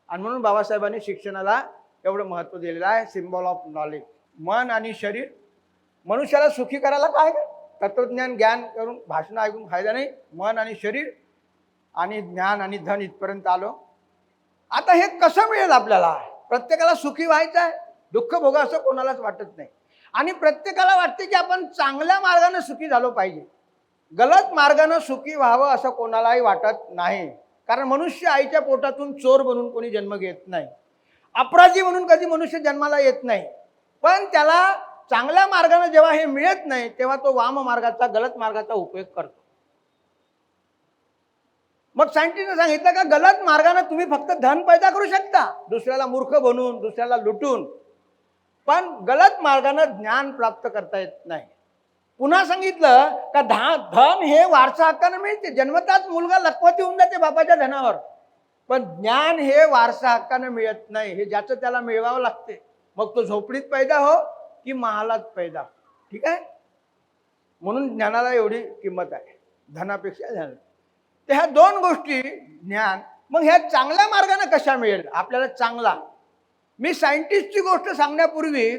आणि म्हणून बाबासाहेबांनी शिक्षणाला एवढं महत्त्व दिलेलं आहे. Symbol of knowledge. मन आणि शरीर. मनुष्याला सुखी करायला काय? तत्वज्ञान ज्ञान करून भाषण ऐकून फायदा नाही. मन आणि शरीर आणि ज्ञान आणि धन इथपर्यंत आलो. आता हे कसं मिळेल आपल्याला? प्रत्येकाला सुखी व्हायचं आहे, दुःख भोगा असं कोणालाच वाटत नाही. आणि प्रत्येकाला वाटते की आपण चांगल्या मार्गाने सुखी झालो पाहिजे. गलत मार्गाने सुखी व्हावं असं कोणालाही वाटत नाही. कारण मनुष्य आईच्या पोटातून चोर बनून कोणी जन्म घेत नाही, अपराधी म्हणून कधी मनुष्य जन्माला येत नाही. पण त्याला चांगल्या मार्गाने जेव्हा हे मिळत नाही तेव्हा तो वाम मार्गाचा, गलत मार्गाचा उपयोग करतो. मग सायंटिस्टने सांगितलं का गलत मार्गाने तुम्ही फक्त धन पैदा करू शकता, दुसऱ्याला मूर्ख बनवून, दुसऱ्याला लुटून, पण गलत मार्गाने ज्ञान प्राप्त करता येत नाही. पुन्हा सांगितलं का धन हे वारसा हक्काने मिळते. जन्मताच मुलगा लखपती होऊन जाते बापाच्या धनावर, पण ज्ञान हे वारसा हक्काने मिळत नाही. हे ज्याचं त्याला मिळवावं लागते. मग तो झोपडीत पैदा हो की महालात पैदा, ठीक आहे? म्हणून ज्ञानाला एवढी किंमत आहे धनापेक्षा. ज्ञान तर ह्या दोन गोष्टी ज्ञान. मग ह्या चांगल्या मार्गाने कशा मिळेल आपल्याला चांगला? मी सायंटिस्टची गोष्ट सांगण्यापूर्वी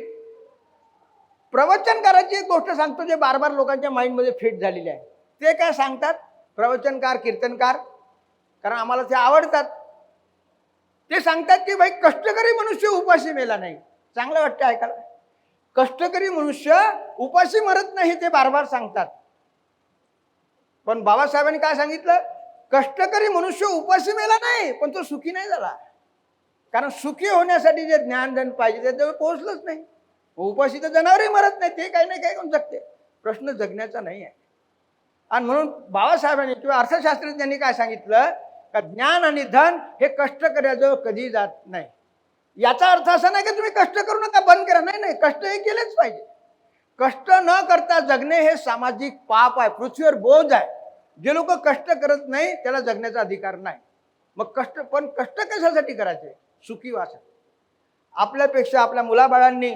प्रवचनकाराची एक गोष्ट सांगतो जे बार बार लोकांच्या माइंडमध्ये फिट झालेली आहे. ते काय सांगतात? प्रवचनकार, कीर्तनकार, कारण आम्हाला ते आवडतात. ते सांगतात की भाई कष्टकरी मनुष्य उपाशी मेला नाही. चांगलं वाटतं ऐकायला. कष्टकरी मनुष्य उपाशी मरत नाही ते बार बार सांगतात. पण बाबासाहेबांनी काय सांगितलं? कष्टकरी मनुष्य उपाशी मेला नाही पण तो सुखी नाही झाला. कारण सुखी होण्यासाठी जे ज्ञानधन पाहिजे त्याच्यावर पोहोचलंच नाही. उपाशी तर जनावरही मरत नाही, ते काही नाही काय करून जगते. प्रश्न जगण्याचा नाही आहे. आणि म्हणून बाबासाहेबांनी किंवा अर्थशास्त्रज्ञांनी काय सांगितलं का ज्ञान आणि धन हे कष्टकऱ्याजवळ कधी जात नाही. याचा अर्थ असा नाही की तुम्ही कष्ट करू नका, बंद करा. नाही, कष्ट हे केलेच पाहिजे. कष्ट न करता जगणे हे सामाजिक पाप आहे, पृथ्वीवर बोज आहे. जे लोक कष्ट करत नाही त्याला जगण्याचा अधिकार नाही. मग कष्ट कशासाठी करायचे? सुखी व्हासाठी. आपल्यापेक्षा आपल्या मुलाबाळांनी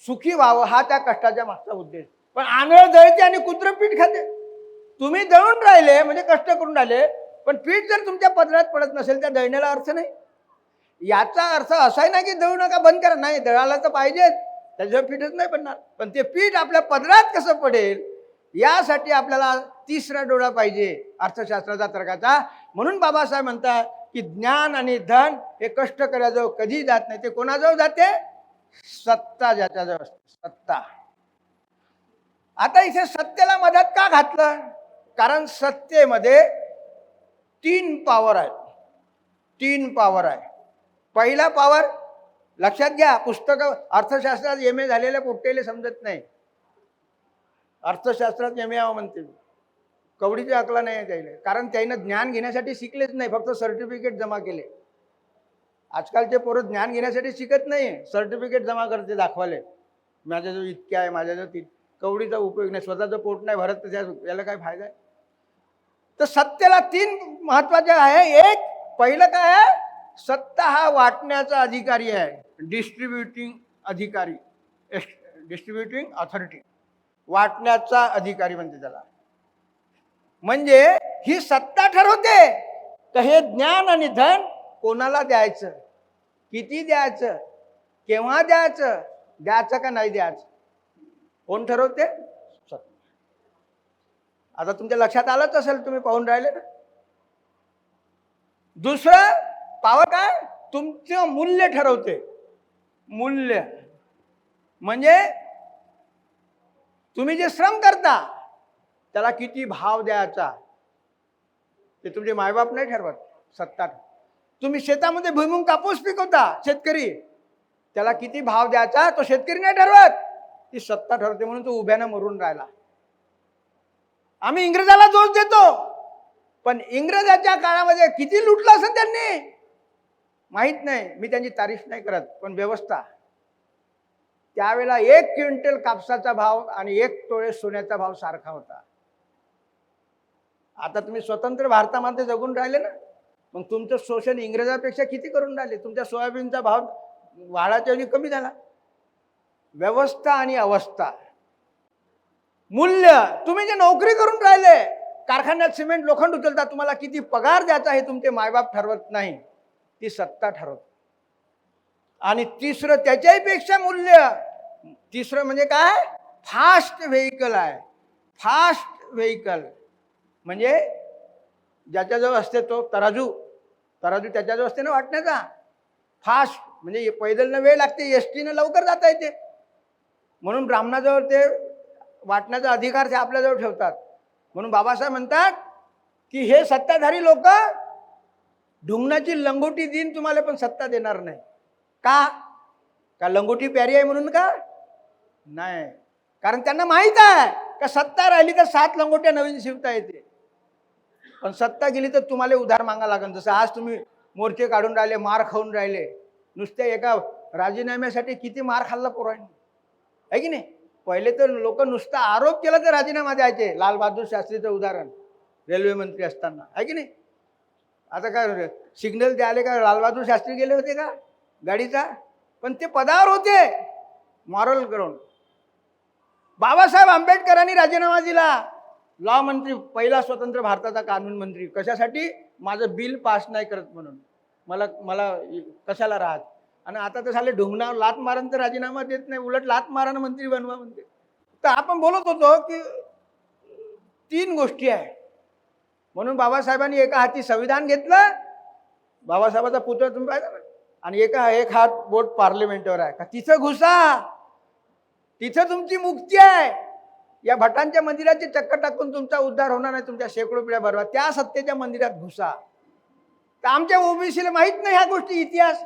सुखी व्हावं हा त्या कष्टाच्या मागचा उद्देश. पण आंधळ दळते आणि कुत्र पीठ खाते. तुम्ही दळून राहिले म्हणजे कष्ट करून राहिले, पण पीठ जर तुमच्या पदरात पडत नसेल त्या दळण्याला अर्थ नाही. याचा अर्थ असाही नाही की दळू नका, बंद करा. नाही, दळायला तर पाहिजेच, त्याच्यावर पीठच नाही पडणार. पण ते पीठ आपल्या पदरात कसं पडेल यासाठी आपल्याला तिसरा डोळा पाहिजे अर्थशास्त्राचा, तर्काचा. म्हणून बाबासाहेब म्हणतात की ज्ञान आणि धन हे कष्टकऱ्याजवळ कधी जात नाही, ते कोणाजवळ जाते? सत्ता ज्याच्याजवळ असते, सत्ता. आता इथे सत्तेला मधात का घातलं? कारण सत्तेमध्ये 3 पॉवर आहेत. 3 पॉवर आहे. पहिला पॉवर लक्षात घ्या, पुस्तक अर्थशास्त्रात MA झालेल्या पोट्टेले समजत नाही. अर्थशास्त्रात MA यावं म्हणते मी. कवडीची अकला नाही आहे त्याला, कारण त्यानं ज्ञान घेण्यासाठी शिकलेच नाही, फक्त सर्टिफिकेट जमा केले. आजकालचे पोरं ज्ञान घेण्यासाठी शिकत नाही, सर्टिफिकेट जमा करते दाखवाले, माझ्याजवळ इतके आहे, माझ्याजवळ ती. कवडीचा उपयोग नाही, स्वतःचं पोट नाही भरत तर याला काय फायदा आहे? तर सत्तेला 3 महत्वाचे आहे. एक पहिलं काय आहे? सत्ता हा वाटण्याचा अधिकारी आहे, डिस्ट्रीब्युटिंग अधिकारी, डिस्ट्रीब्युटिंग ऑथॉरिटी, वाटण्याचा अधिकारी म्हणते त्याला. म्हणजे ही सत्ता ठरवते तर हे ज्ञान आणि धन कोणाला द्यायचं, किती द्यायचं, केव्हा द्यायचं, द्यायचं का नाही द्यायचं, कोण ठरवते? सत्ता. आता तुमच्या लक्षात आलंच असेल, तुम्ही पाहून राहिले ना. दुसरं पावर काय? तुमचं मूल्य ठरवते. मूल्य म्हणजे तुम्ही जे श्रम करता त्याला किती भाव द्यायचा, ते तुमचे मायबाप नाही ठरवत, सत्ता. तुम्ही शेतामध्ये भुईमुग कापूस पिकवता, शेतकरी, त्याला किती भाव द्यायचा तो शेतकरी नाही ठरवत, ती सत्ता ठरवते. म्हणून तो उभ्यानं मरून राहिला. आम्ही इंग्रजाला दोष देतो, पण इंग्रजाच्या काळामध्ये किती लुटलं असेल त्यांनी माहित नाही, मी त्यांची तारीफ नाही करत, पण व्यवस्था. त्यावेळेला 1 क्विंटल कापसाचा भाव आणि 1 तोळे सोन्याचा भाव सारखा होता. आता तुम्ही स्वतंत्र भारतामध्ये जगून राहिले ना, मग तुमचं शोषण इंग्रजापेक्षा किती करून राहिले? तुमच्या सोयाबीनचा भाव वाढाच्या वेळी कमी झाला. व्यवस्था आणि अवस्था. मूल्य, तुम्ही जे नोकरी करून राहिले, कारखान्यात सिमेंट लोखंड उचलता, तुम्हाला किती पगार द्यायचा हे तुमचे मायबाप ठरवत नाही, ती सत्ता ठरवते. आणि तिसरं त्याच्याही पेक्षा मूल्य, तिसरं म्हणजे काय? फास्ट व्हेकल आहे. फास्ट व्हेकल म्हणजे ज्याच्याजवळ असते तो तराजू, तराजू त्याच्याजवळ असते ना वाटण्याचा. फास्ट म्हणजे पैदलनं वेळ लागते, एसटीनं लवकर जाता येते. म्हणून ब्राह्मणाजवळ ते वाटण्याचा अधिकार ते आपल्याजवळ ठेवतात. म्हणून बाबासाहेब म्हणतात की हे सत्ताधारी लोक ढुंगणाची लंगोटी देईन तुम्हाला, पण सत्ता देणार नाही. का लंगोटी प्यारी आहे म्हणून का? नाही, कारण त्यांना माहित आहे का सत्ता राहिली तर 7 लंगोट्या नवीन शिवता येते, पण सत्ता गेली तर तुम्हाला उधार मागा लागेल. जसं आज तुम्ही मोर्चे काढून राहिले, मार खाऊन राहिले, नुसत्या एका राजीनाम्यासाठी किती मार खाल्ला पोरांनी, आहे की नाही? पहिले तर लोक नुसता आरोप केला तर राजीनामा द्यायचे. लालबहादूर शास्त्रीचं उदाहरण, रेल्वे मंत्री असताना, आहे की नाही? आता काय सिग्नल द्यायला का लालबहादूर शास्त्री गेले होते का गाडीचा? पण ते पदावर होते मॉरल करून. बाबासाहेब आंबेडकरांनी राजीनामा दिला, लॉ मंत्री, पहिला स्वतंत्र भारताचा कानून मंत्री. कशासाठी? माझं बिल पास नाही करत म्हणून, मला कशाला राहत. आणि आता तर झाले ढुंगणावर लात मारण तर राजीनामा देत नाही, उलट लात मारानं मंत्री बनवा म्हणते. तर आपण बोलत होतो की 3 गोष्टी आहे. म्हणून बाबासाहेबांनी एका हाती संविधान घेतलं, बाबासाहेबाचा पुतळा तुम्ही पाहिजे ना, आणि एक हात बोट पार्लिमेंटवर आहे का, तिथं घुसा, तिथं तुमची मुक्ती आहे. या भटांच्या मंदिराची चक्कर टाकून तुमचा उद्धार होणार नाही, तुमच्या शेकडो पिढ्या भरवा. त्या सत्तेच्या मंदिरात घुसा. तर आमच्या ओबीसीला माहीत नाही ह्या गोष्टी, इतिहास.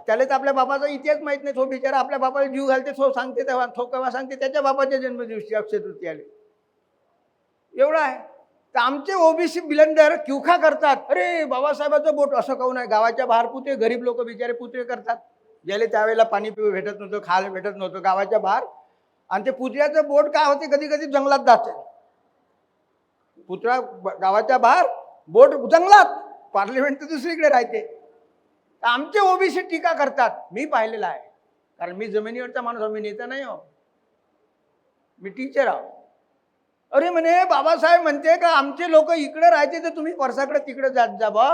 त्याला तर आपल्या बापाचा इतिहास माहीत नाही. तो बिचारा आपल्या बापाला जीव घालते, तो सांगते तेव्हा, तो केव्हा सांगते त्याच्या बापाच्या जन्मदिवशी अक्षय तृतीयाला. एवढं आहे. तर आमचे ओबीसी बिलंदर क्युखा करतात, अरे बाबासाहेबाचं बोट असं काहून आहे. गावाच्या बाहेर पुतळे, गरीब लोक बिचारे पुतळे करतात, ज्याला त्यावेळेला पाणी पिऊ भेटत नव्हतं, खायला भेटत नव्हतं, गावाच्या बाहेर. आणि ते पुतळ्याचं बोट काय होते, कधी कधी जंगलात जाते. पुतळा गावाच्या बाहेर, बोट जंगलात, पार्लिमेंट तर दुसरीकडे राहते. आमचे ओबीसी टीका करतात, मी पाहिलेला आहे, कारण मी जमिनीवरचा माणूस आहो, मी नेता नाही आहो, मी टीचर आहो. अरे म्हणे बाबासाहेब म्हणते का आमचे लोक इकडे राहते तर तुम्ही परसाकडे तिकडे जात जा बा.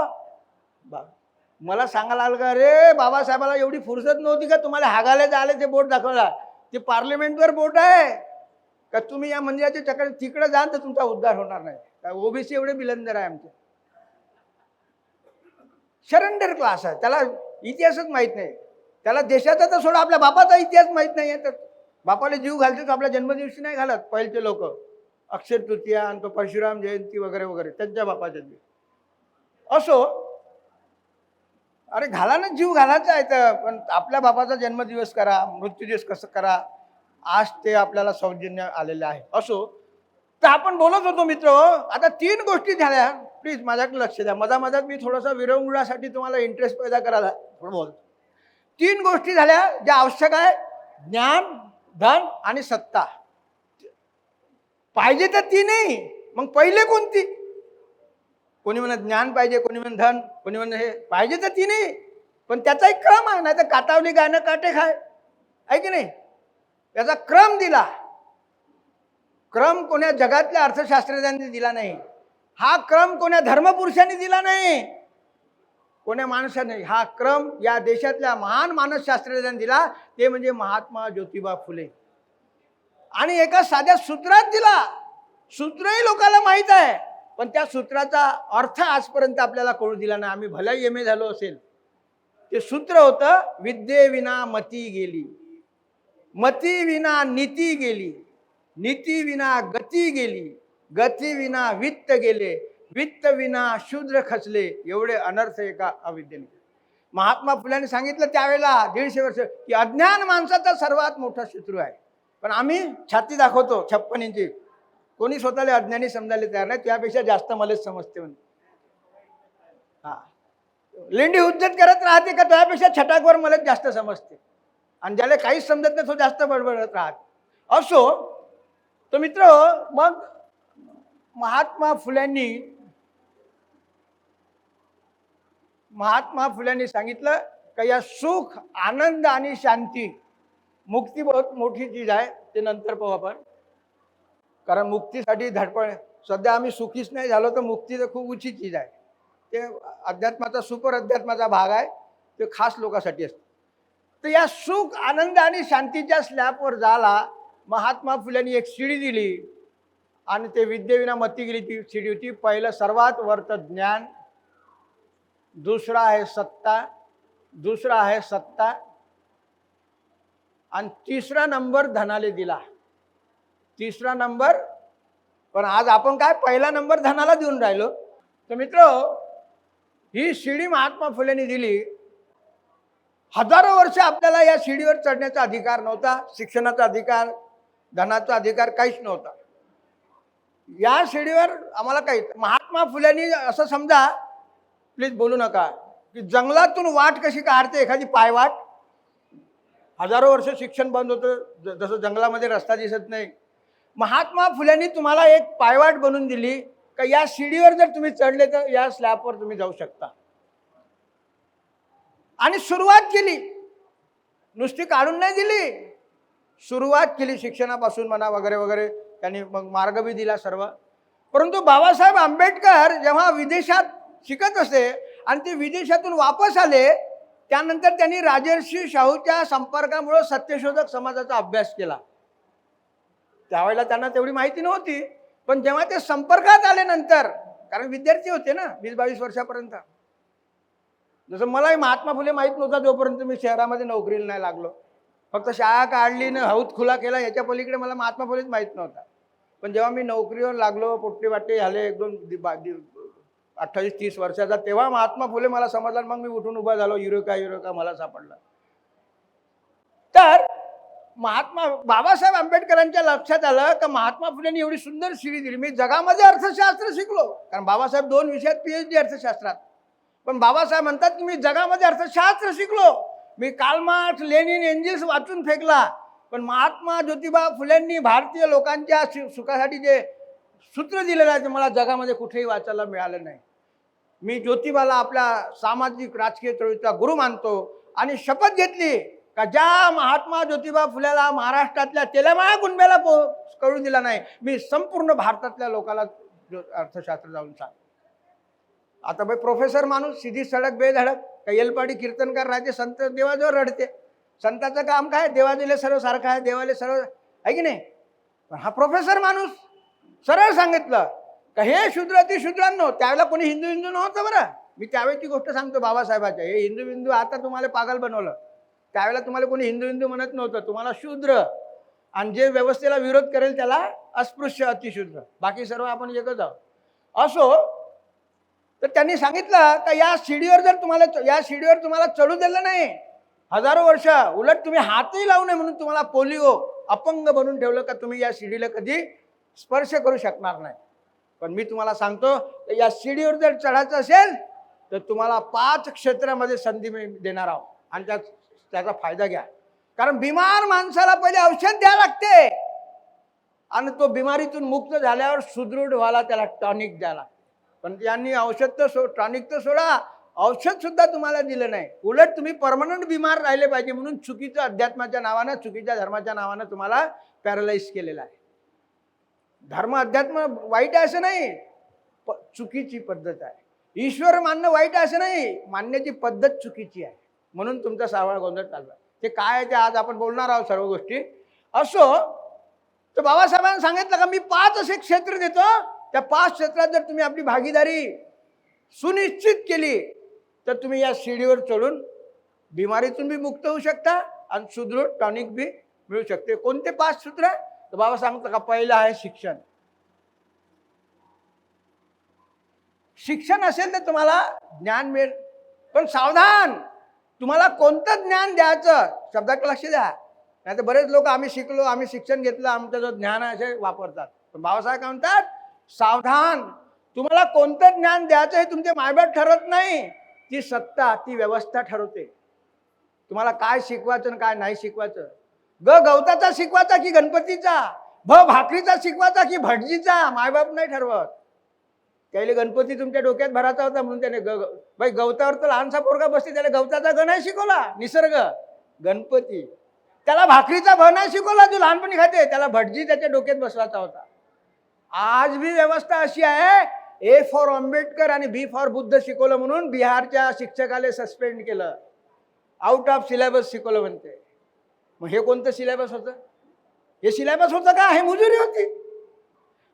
मला सांगायला लागलं का, अरे बाबासाहेबाला एवढी फुरसत नव्हती का तुम्हाला हागायला जायला ते बोट दाखवला, ते पार्लिमेंटवर बोट आहे का, तुम्ही या मंदिराच्या चक्कर तिकडे जाल तर तुमचा उद्धार होणार नाही. ओबीसी एवढे बिलंदर आहे आमचे. सरेंडर क्लास आहे, त्याला इतिहासच माहीत नाही. त्याला देशाचा तर सोडा, आपल्या बापाचा इतिहास माहीत नाही आहे. तर बापाला जीव घालते तर आपल्या जन्मदिवशी नाही घालत पहिलचे लोक. अक्षय तृतीया आणि तो परशुराम जयंती वगैरे वगैरे त्यांच्या बापाच्या दिवशी. असो, अरे घाला ना, जीव घालायचा आहे तर. पण आपल्या बापाचा जन्मदिवस करा, मृत्यूदिवस कसं करा, आज ते आपल्याला सौजन्य आलेलं आहे. असो, तर आपण बोलत होतो मित्र, आता 3 गोष्टी झाल्या. प्लीज माझ्याकडे लक्ष द्या. मधामधात मी थोडासा विरंगुळासाठी तुम्हाला इंटरेस्ट पैदा करायला थोडं बोलतो. 3 गोष्टी झाल्या ज्या आवश्यक आहे: ज्ञान, धन आणि सत्ता. पाहिजे तर ती नाही, मग पहिले कोणती? कोणी म्हणत ज्ञान पाहिजे, कोणी म्हणत धन, कोणी म्हणत हे पाहिजे तर ती नाही, पण त्याचा एक क्रम आहे. नाही तर कातावली गायनं काटे खाय, आहे की नाही? त्याचा क्रम दिला. क्रम कोण्या जगातल्या अर्थशास्त्रज्ञांनी दिला नाही. हा क्रम कोण्या धर्मपुरुषांनी दिला नाही, कोण्या माणसाने. हा क्रम या देशातल्या महान मानसशास्त्रज्ञांनी दिला, ते म्हणजे महात्मा ज्योतिबा फुले. आणि एका साध्या सूत्रात दिला. सूत्रही लोकांना माहीत आहे, पण त्या सूत्राचा अर्थ आजपर्यंत आपल्याला कळू दिला नाही. आम्ही भलाही एम ए झालो असेल. ते सूत्र होतं: विद्येविना मती गेली, मती विना नीती गेली, नीती विना गती गेली, गती विना वित्त गेले, वित्त विना शूद्र खचले. एवढे अनर्थ एका अविद्येने. महात्मा फुल्यांनी सांगितलं त्यावेळेला 150 वर्ष की अज्ञान माणसाचा सर्वात मोठा शत्रू आहे. पण आम्ही छाती दाखवतो 56 इंची. कोणी स्वतःला अज्ञानी समजायला तयार नाही. त्यापेक्षा जास्त मलाच समजते म्हणते. हा, लेंडी हुज्जत करत राहते का त्यापेक्षा छटाकवर मलाच जास्त समजते. आणि ज्याला काहीच समजत नाही तो जास्त बडबडत राहत. असो, तो मित्र, मग महात्मा फुल्यांनी सांगितलं का या सुख, आनंद आणि शांती, मुक्ती बहुत मोठी चीज आहे. ते नंतर पाहू आपण, कारण मुक्तीसाठी धडपड. सध्या आम्ही सुखीच नाही झालो तर मुक्ती तर खूप उंची चीज आहे. ते अध्यात्माचा, सुपर अध्यात्माचा भाग आहे. ते खास लोकांसाठी असतं. तर या सुख, आनंद आणि शांतीच्या स्लॅबवर जायला महात्मा फुल्यांनी एक शिडी दिली. आणि ते विद्येविना मती गेली ती शिडी होती. पहिलं सर्वात वरत ज्ञान, दुसरा आहे सत्ता, दुसरा आहे सत्ता, आणि 3रा नंबर धनाले दिला. 3रा नंबर. पण आज आपण काय पहिला नंबर धनाला देऊन राहिलो. तर मित्र, ही शिडी महात्मा फुलेंनी दिली. हजारो वर्ष आपल्याला या शिडीवर चढण्याचा अधिकार नव्हता. शिक्षणाचा अधिकार, धनाचा अधिकार काहीच नव्हता. या शिडीवर आम्हाला काही. महात्मा फुल्यांनी असं समजा, प्लीज बोलू नका, की जंगलातून वाट कशी काढते एखादी पायवाट. हजारो वर्ष शिक्षण बंद होतं, जसं जंगलामध्ये रस्ता दिसत नाही. महात्मा फुल्यांनी तुम्हाला एक पायवाट बनवून दिली का या शिडीवर जर तुम्ही चढले तर या स्लॅबवर तुम्ही जाऊ शकता. आणि सुरुवात केली, नुसती काढून नाही दिली, सुरुवात केली शिक्षणापासून म्हणा वगैरे वगैरे. त्यांनी मग मार्ग बी दिला सर्व. परंतु बाबासाहेब आंबेडकर जेव्हा विदेशात शिकत असे आणि ते विदेशातून वापस आले, त्यानंतर त्यांनी राजर्षी शाहूच्या संपर्कामुळे सत्यशोधक समाजाचा अभ्यास केला. त्यावेळेला त्यांना तेवढी माहिती नव्हती. पण जेव्हा ते संपर्कात आले नंतर, कारण विद्यार्थी होते ना 20-22 वर्षापर्यंत. जसं मलाही महात्मा फुले माहीत नव्हता जोपर्यंत मी शहरामध्ये नोकरीला नाही लागलो. फक्त शाळा काढली ना हौद खुला केला, याच्या पलीकडे मला महात्मा फुलेच माहीत नव्हता. पण जेव्हा मी नोकरीवर लागलो, पोट्टे वाटे झाले, 28-30 वर्षाचा, तेव्हा महात्मा फुले मला समजला. मग मी उठून उभा झालो. युरोका मला सापडला. तर बाबासाहेब आंबेडकरांच्या लक्षात आलं का महात्मा फुलेंनी एवढी सुंदर शिडी दिली. मी जगामध्ये अर्थशास्त्र शिकलो, कारण बाबासाहेब 2 विषयात PhD अर्थशास्त्रात. पण बाबासाहेब म्हणतात की मी जगामध्ये अर्थशास्त्र शिकलो. मी कार्ल मार्क्स, लेनिन, एंजिल्स वाचून फेकला. पण महात्मा ज्योतिबा फुलेंनी भारतीय लोकांच्या सुखासाठी जे सूत्र दिलेलं आहे ते मला जगामध्ये कुठेही वाचायला मिळालं नाही. मी ज्योतिबाला आपल्या सामाजिक राजकीय चळवळीचा गुरु मानतो आणि शपथ घेतली का ज्या महात्मा ज्योतिबा फुलेला महाराष्ट्रातल्या तेलमाळा कुणब्याला कळू दिला नाही, मी संपूर्ण भारतातल्या लोकांना अर्थशास्त्र जाऊन सांग. आता बाई प्रोफेसर माणूस सीधी सडक बेधडक का येलपाडी कीर्तनकार राहते, संत देवाजवळ रडते. संताचं काम काय? देवादिले सर्व सारखं आहे, देवाले सर्व आहे की नाही. पण हा प्रोफेसर माणूस सरळ सांगितलं का हे शूद्र ती शूद्रांनो, त्यावेळेला कोणी हिंदू हिंदू नव्हतं बरं. मी त्यावेळेची गोष्ट सांगतो बाबासाहेबाच्या. हे हिंदू हिंदू आता तुम्हाला पागल बनवलं. त्यावेळेला तुम्हाला कोणी हिंदू हिंदू म्हणत नव्हतं, तुम्हाला शूद्र, आणि जे व्यवस्थेला विरोध करेल त्याला अस्पृश्य अतिशूद्र, बाकी सर्व आपण एकच आहोत. असो, तर त्यांनी सांगितलं का या शिडीवर तुम्हाला चढू दिलं नाही हजारो वर्ष, उलट तुम्ही हातही लावू नये म्हणून तुम्हाला पोलिओ अपंग बनवून ठेवलं, का तुम्ही या शिडीला कधी स्पर्श करू शकणार नाही. पण मी तुम्हाला सांगतो, या शिडीवर जर चढायचं असेल तर तुम्हाला 5 क्षेत्रामध्ये संधी देणार आहोत, आणि त्याचा फायदा घ्या. कारण बिमार माणसाला पहिले औषध द्यावं लागते, आणि तो बिमारीतून मुक्त झाल्यावर सुदृढ व्हायला त्याला टॉनिक द्यायला. पण यांनी औषध तर टॉनिक तर सोडा, औषध सुद्धा तुम्हाला दिलं नाही. उलट तुम्ही परमनंट बिमार राहिले पाहिजे म्हणून चुकीचं अध्यात्माच्या नावानं, चुकीच्या धर्माच्या नावानं तुम्हाला पॅरालाइज केलेलं आहे. धर्म अध्यात्म वाईट आहे असं नाही, चुकीची पद्धत आहे. ईश्वर मानणं वाईट आहे असं नाही, मानण्याची पद्धत चुकीची आहे. म्हणून तुमचा सावळा गोंधळ चालला. ते काय आहे ते आज आपण बोलणार आहोत सर्व गोष्टी. असो, तर बाबासाहेबांनी सांगितलं का मी 5 असे क्षेत्र देतो, त्या 5 क्षेत्रात जर तुम्ही आपली भागीदारी सुनिश्चित केली तर तुम्ही या शिडीवर चढून बिमारीतून बी मुक्त होऊ शकता, आणि सुदृढ टॉनिक बी मिळू शकते. कोणते 5 सूत्र? तर बाबा सांगतो का पहिलं आहे शिक्षण. शिक्षण असेल तर तुम्हाला ज्ञान मिळेल, पण सावधान, तुम्हाला कोणतं ज्ञान द्यायचं शब्दाकडे लक्ष द्या. नाही तर बरेच लोक आम्ही शिकलो, आम्ही शिक्षण घेतलं, आमचं जो ज्ञान आहे असे वापरतात. पण बाबासाहेब काय म्हणतात, सावधान, तुम्हाला कोणतं ज्ञान द्यायचं हे तुमचे मायबाप ठरवत नाही, ती सत्ता, ती व्यवस्था ठरवते. तुम्हाला काय शिकवायचं आणि काय नाही शिकवायचं. गवताचा शिकवायचा की गणपतीचा, भाकरीचा शिकवायचा की भटजीचा, मायबाप नाही ठरवत. त्याला गणपती तुमच्या डोक्यात भरायचा होता म्हणून त्याने भाई गवतावर तर लहानसा पोरगा बसते, त्याला गवताचा ग नाही शिकवला, निसर्ग गणपती. त्याला भाकरीचा भ नाही शिकवला, जो लहानपणी खाते, त्याला भटजी त्याच्या डोक्यात बसवायचा होता. आज भी व्यवस्था अशी आहे, ए फॉर आंबेडकर आणि बी फॉर बुद्ध शिकवलं म्हणून बिहारच्या शिक्षकाला सस्पेंड केलं, आउट ऑफ सिलेबस शिकवलं म्हणते. मग हे कोणतं सिलेबस होतं? हे सिलेबस होतं का? हे मुजुरी होती.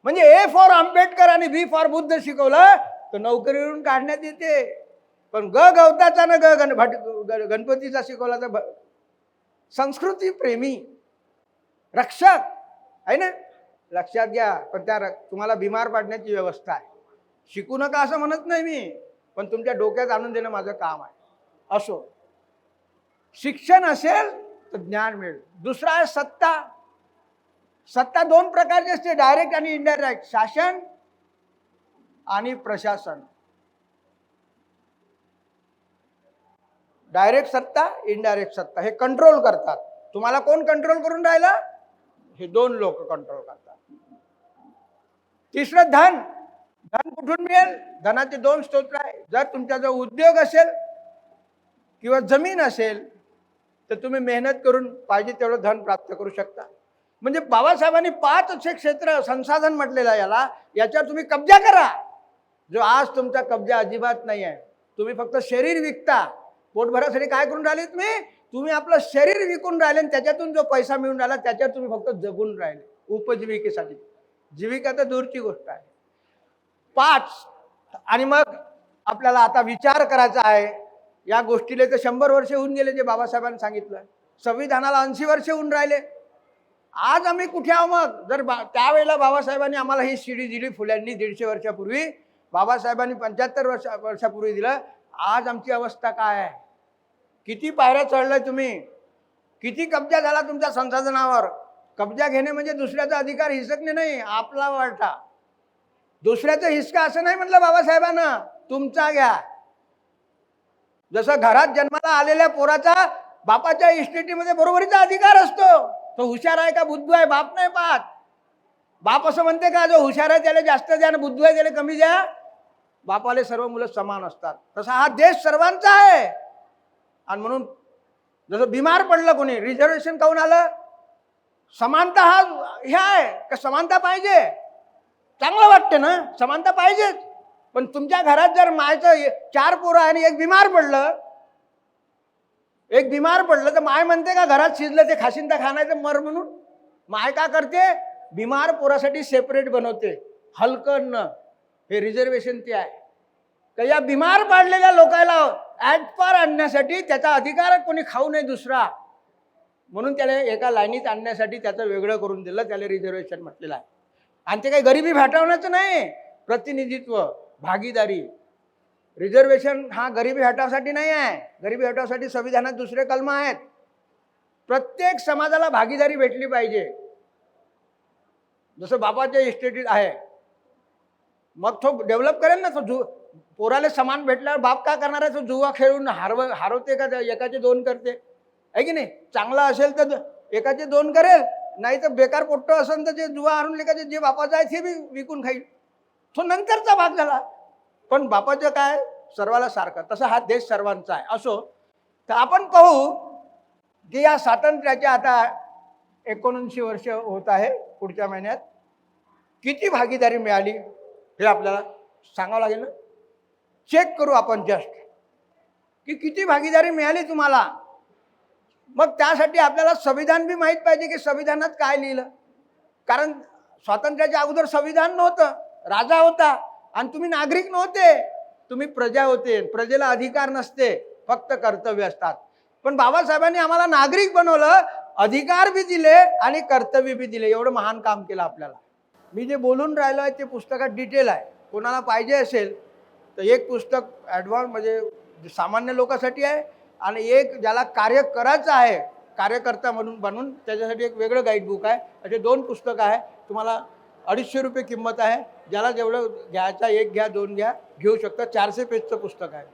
म्हणजे ए फॉर आंबेडकर आणि बी फॉर बुद्ध शिकवलं तर नोकरीवरून काढण्यात येते, पण गवताचा न गणपतीचा शिकवला तर संस्कृती प्रेमी रक्षक आहे ना, लक्षात घ्या. पण त्या तुम्हाला बिमार पाडण्याची व्यवस्था आहे. शिकू नका असं म्हणत नाही मी, पण तुमच्या डोक्यात आणून देणं माझं काम आहे. असो, शिक्षण असेल तर ज्ञान मिळेल. दुसरा आहे सत्ता. सत्ता 2 प्रकारची असते, डायरेक्ट आणि इनडायरेक्ट, शासन आणि प्रशासन. डायरेक्ट सत्ता, इनडायरेक्ट सत्ता, हे कंट्रोल करतात. तुम्हाला कोण कंट्रोल करून राहिला? हे 2 लोक कंट्रोल करतात. तिसरं धन. धन कुठून मिळेल? धनाचे 2 स्रोत आहे. जर तुमचा जो उद्योग असेल किंवा जमीन असेल तर तुम्ही मेहनत करून पाहिजे तेवढं धन प्राप्त करू शकता. म्हणजे बाबासाहेबांनी 5 असे क्षेत्र संसाधन म्हटलेलं आहे याला, याच्यावर तुम्ही कब्जा करा. जो आज तुमचा कब्जा अजिबात नाही आहे. तुम्ही फक्त शरीर विकता. पोटभरासाठी काय करून राहिले तुम्ही आपलं शरीर विकून राहिले, आणि त्याच्यातून जो पैसा मिळून राहिला त्याच्यावर तुम्ही फक्त जगून राहिले उपजीविकेसाठी. जीविका तर दूरची गोष्ट आहे. 5. आणि मग आपल्याला आता विचार करायचा आहे. या गोष्टीला तर 100 वर्ष होऊन गेले जे बाबासाहेबांनी सांगितलं. संविधानाला 80 वर्ष होऊन राहिले. आज आम्ही कुठे आहो? मग जर त्यावेळेला बाबासाहेबांनी आम्हाला ही शिडी दिली, फुल्यांनी 150 वर्षापूर्वी, बाबासाहेबांनी 75 वर्षापूर्वी दिलं. आज आमची अवस्था काय आहे? किती पायऱ्या चढलाय तुम्ही? किती कब्जा झाला तुमच्या संसाधनावर? कब्जा घेणे म्हणजे दुसऱ्याचा अधिकार हिसकणे नाही, आपला वाटा. दुसऱ्याचा हिसका असं नाही म्हटलं बाबासाहेबांना, तुमचा घ्या. जसं घरात जन्माला आलेल्या पोराचा बापाच्या इस्टेटीमध्ये बरोबरीचा अधिकार असतो. तो हुशार आहे का बुद्धू आहे बाप नाही पाहत. बाप असं म्हणते का जो हुशार आहे त्याला जास्त द्या आणि बुद्धू आहे त्याला कमी द्या? बापाले सर्व मुलं समान असतात. तसा हा देश सर्वांचा आहे. आणि म्हणून जसं बिमार पडलं कोणी, रिझर्वेशन काऊन आलं? समानता हा हे आहे का? समानता पाहिजे, चांगलं वाटते ना, समानता पाहिजेच. पण तुमच्या घरात जर मायचं 4 पोरं आणि एक बिमार पडलं तर माय म्हणते का घरात शिजलं ते खाशीन तर खाण्याचं मर म्हणून? माय का करते? बिमार पोरासाठी सेपरेट बनवते, हलकं न. हे रिझर्वेशन ते आहे का या बिमार पाडलेल्या लोकांना ॲट पार आणण्यासाठी त्याचा अधिकार कोणी खाऊ नये दुसरा, म्हणून त्याला एका लाईनीत आणण्यासाठी त्याचं वेगळं करून दिलं, त्याला रिझर्वेशन म्हटलेलं आहे. आणि ते काही गरिबी हटवण्याचं नाही, प्रतिनिधित्व, भागीदारी. रिझर्वेशन हा गरिबी हटवण्यासाठी नाही आहे, गरिबी हटवण्यासाठी संविधानात दुसरे कलम आहेत. प्रत्येक समाजाला भागीदारी भेटली पाहिजे. जसं बापाच्या इस्टेटीत आहे, मग तो डेव्हलप करेल ना. तो पोराला समान भेटल्यावर बाप काय करणार आहे? तो जुवा खेळून हरवते का एकाचे दोन करते, आहे की नाही? चांगला असेल तर एकाचे दोन करेल, नाही तर बेकार पोट्ट असेल तर जे जुवा हारून लेखाचे जे बापाचं आहे ते बी विकून खाईल. तो नंतरचा भाग झाला. पण बापाचं काय सर्वाला सारखं, तसं हा देश सर्वांचा आहे. असो, तर आपण पाहू की या स्वातंत्र्याच्या आता 79 वर्ष होत आहे. पुढच्या महिन्यात किती भागीदारी मिळाली हे आपल्याला सांगावं लागेल ना. चेक करू आपण जस्ट की किती भागीदारी मिळाली तुम्हाला. मग त्यासाठी आपल्याला संविधान बी माहीत पाहिजे की संविधानात काय लिहिलं. कारण स्वातंत्र्याच्या अगोदर संविधान नव्हतं, राजा होता आणि तुम्ही नागरिक नव्हते, तुम्ही प्रजा होते. प्रजेला अधिकार नसते, फक्त कर्तव्य असतात. पण बाबासाहेबांनी आम्हाला नागरिक बनवलं, अधिकार बी दिले आणि कर्तव्य बी दिले. एवढं महान काम केलं आपल्याला. मी जे बोलून राहिलो आहे ते पुस्तकात डिटेल आहे. कोणाला पाहिजे असेल तर एक पुस्तक ॲडव्हान्स म्हणजे सामान्य लोकांसाठी आहे आणि एक ज्याला कार्य करायचं आहे कार्यकर्ता म्हणून बनून त्याच्यासाठी एक वेगळं गाईडबुक आहे. असे 2 पुस्तकं आहे. तुम्हाला 250 रुपये किंमत आहे. ज्याला जेवढं घ्यायचा, एक घ्या, 2 घ्या, घेऊ शकता. 400 पेजचं पुस्तक आहे.